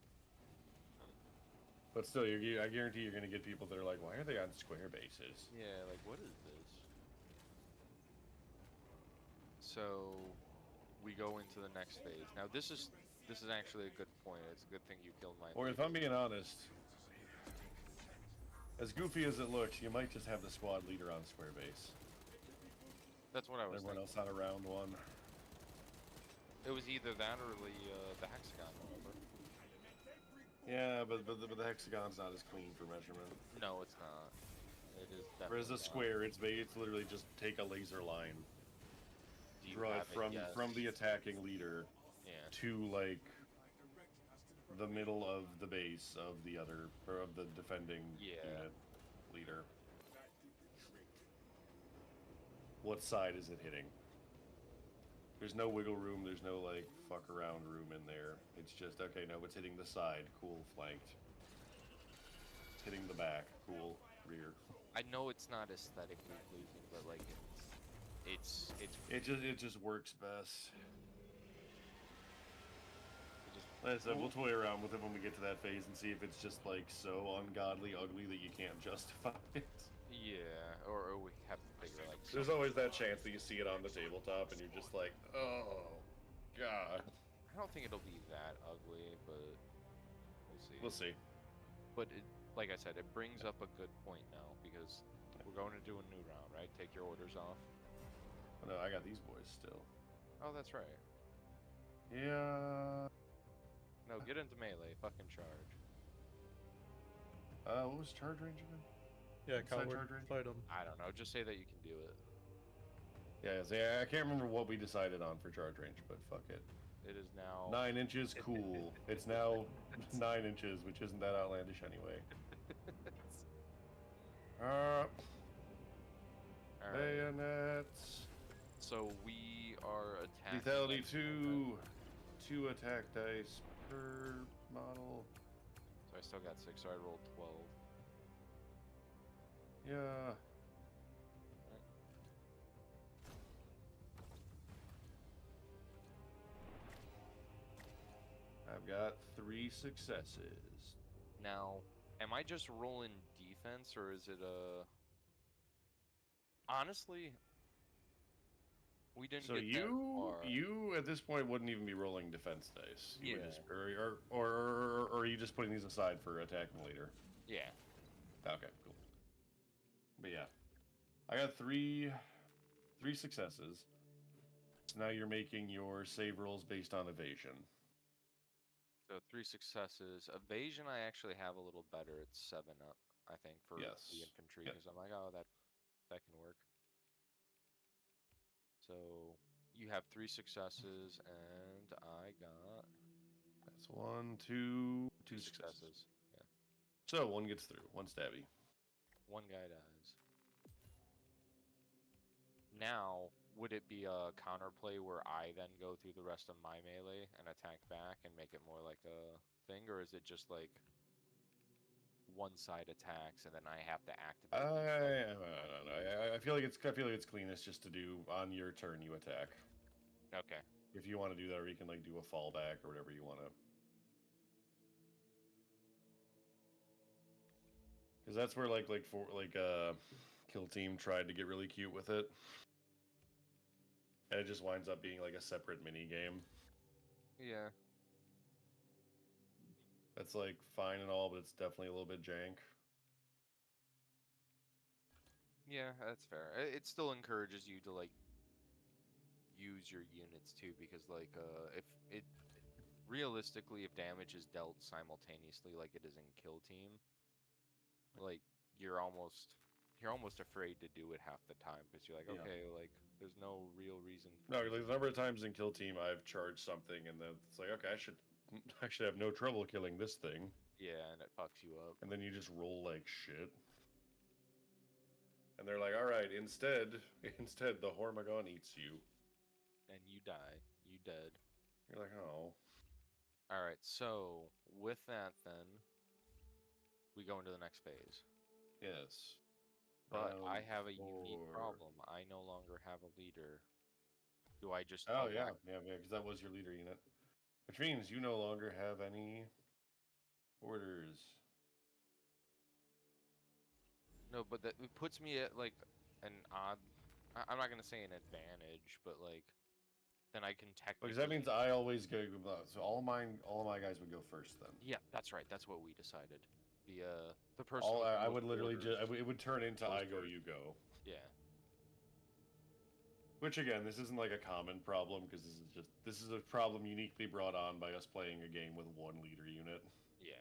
But still, I guarantee you're gonna get people that are like, why are they on square bases? Yeah, like what is this? So we go into the next phase. Now this is actually a good point. It's a good thing you killed my. Or if I'm being honest, as goofy as it looks, you might just have the squad leader on square base. That's what I was Everyone thinking. else on a round 1. It was either that or the hexagon, remember? Yeah, but the hexagon's not as clean for measurement. No, it's not. It is definitely Whereas a not. square, it's literally just take a laser line, Do you draw it have from the attacking leader Yeah. to like the middle of the base of the other or of the defending Yeah. unit leader. What side is it hitting? There's no wiggle room, there's no like fuck around room in there. It's just okay, no, it's hitting the side, cool, flanked. It's hitting the back, cool, rear. I know it's not aesthetically pleasing, but like it's It just works best. it just Like I said, we'll toy around with it when we get to that phase and see if it's just like so ungodly ugly that you can't justify it. yeah, or we have to figure like There's always that chance that you see it on the tabletop and you're just like, oh, god. I don't think it'll be that ugly, but we'll see. We'll see. But like I said, it brings up a good point now because we're going to do a new round, right? Take your orders off. Oh, no, I got these boys still. Oh, that's right. Yeah. No, get into melee. Fucking charge. What was charge range again? Yeah, Side coward, charge range? fight him. I don't know. Just say that you can do it. Yeah, I can't remember what we decided on for charge range, but fuck it. It is now. 9 inches, cool. It's now 9 inches, which isn't that outlandish anyway. Alright. Bayonets. So we are attacking. Lethality like- 2 attack dice per model. So I still got 6, so I rolled 12. Yeah. I've got 3 successes. Now, am I just rolling defense, or is it a... Honestly, we didn't So get that far. you at this point wouldn't even be rolling defense dice. You would Yeah. just, or are you just putting these aside for attacking later? Yeah. Okay, cool. But yeah, I got three successes. So now you're making your save rolls based on evasion. So 3 successes. Evasion, I actually have a little better. It's 7 up, I think, for Yes. the infantry, Yep. because I'm like, oh, that can work. So You have 3 successes, and I got That's two 2 successes. successes. Yeah. So one gets through, one stabby. One guy dies. Now, would it be a counterplay where I then go through the rest of my melee and attack back and make it more like a thing, or is it just like one side attacks and then I have to activate? I don't know. I feel like it's cleanest just to do on your turn you attack. Okay. If you want to do that, or you can like do a fallback or whatever you want to. Because that's where Kill Team tried to get really cute with it, and it just winds up being like a separate mini game. Yeah. That's like fine and all, but it's definitely a little bit jank. Yeah, that's fair. It still encourages you to like use your units too, because like if it realistically, if damage is dealt simultaneously like it is in Kill Team, like you're almost afraid to do it half the time because you're like, Yeah. okay, like there's no real reason for No, me like to the number of times in Kill Team I've charged something, and then it's like, okay, I should have no trouble killing this thing, Yeah, and it fucks you up. and then you just roll like shit. And they're like, all right, instead, the Hormagon eats you. And you die. You dead. You're like, oh. Alright, so with that then, we go into the next phase. Yes. But I have a unique 4. problem. I no longer have a leader. Do I just Oh, elect? yeah, because that was your leader unit. Which means you no longer have any orders. No, but that it puts me at like an odd. I'm not gonna say an advantage, but like then I can technically. Because that means I always go. So all of my guys would go first then. Yeah, that's right. That's what we decided. The person. with the I most would literally orders just. It would turn into goes I go, first. you go. Yeah. Which again, this isn't like a common problem because this is a problem uniquely brought on by us playing a game with one leader unit. Yeah.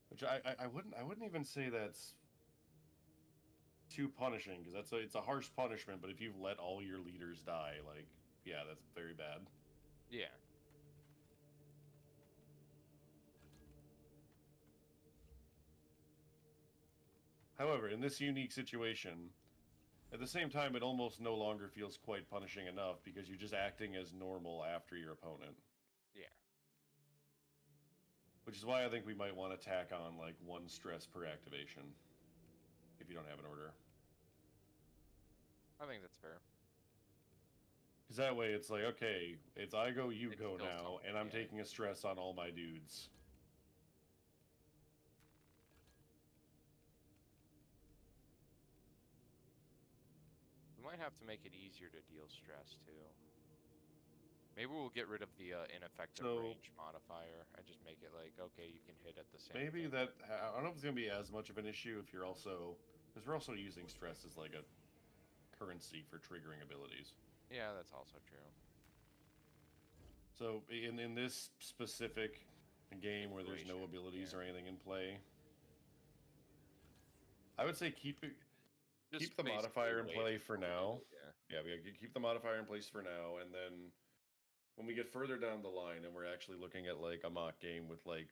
Which I wouldn't even say that's too punishing because it's a harsh punishment. But if you've let all your leaders die, like yeah, that's very bad. Yeah. However, in this unique situation, at the same time, it almost no longer feels quite punishing enough because you're just acting as normal after your opponent. Yeah. Which is why I think we might want to tack on like 1 stress per activation if you don't have an order. I think that's fair. Because that way it's like, okay, it's I go, you It's go still now, something, and I'm yeah. taking a stress on all my dudes. We might have to make it easier to deal stress too. Maybe we'll get rid of the ineffective So- range modifier and just make it like, okay, you can hit at the same. Maybe thing. that I don't know if it's gonna be as much of an issue if you're also because we're also using stress as like a currency for triggering abilities. Yeah, that's also true. So in this specific game where there's no Situation, abilities yeah. or anything in play, I would say keep the basically modifier in wait play for until we now. do it, yeah. Yeah, we keep the modifier in place for now, and then when we get further down the line and we're actually looking at like a mock game with like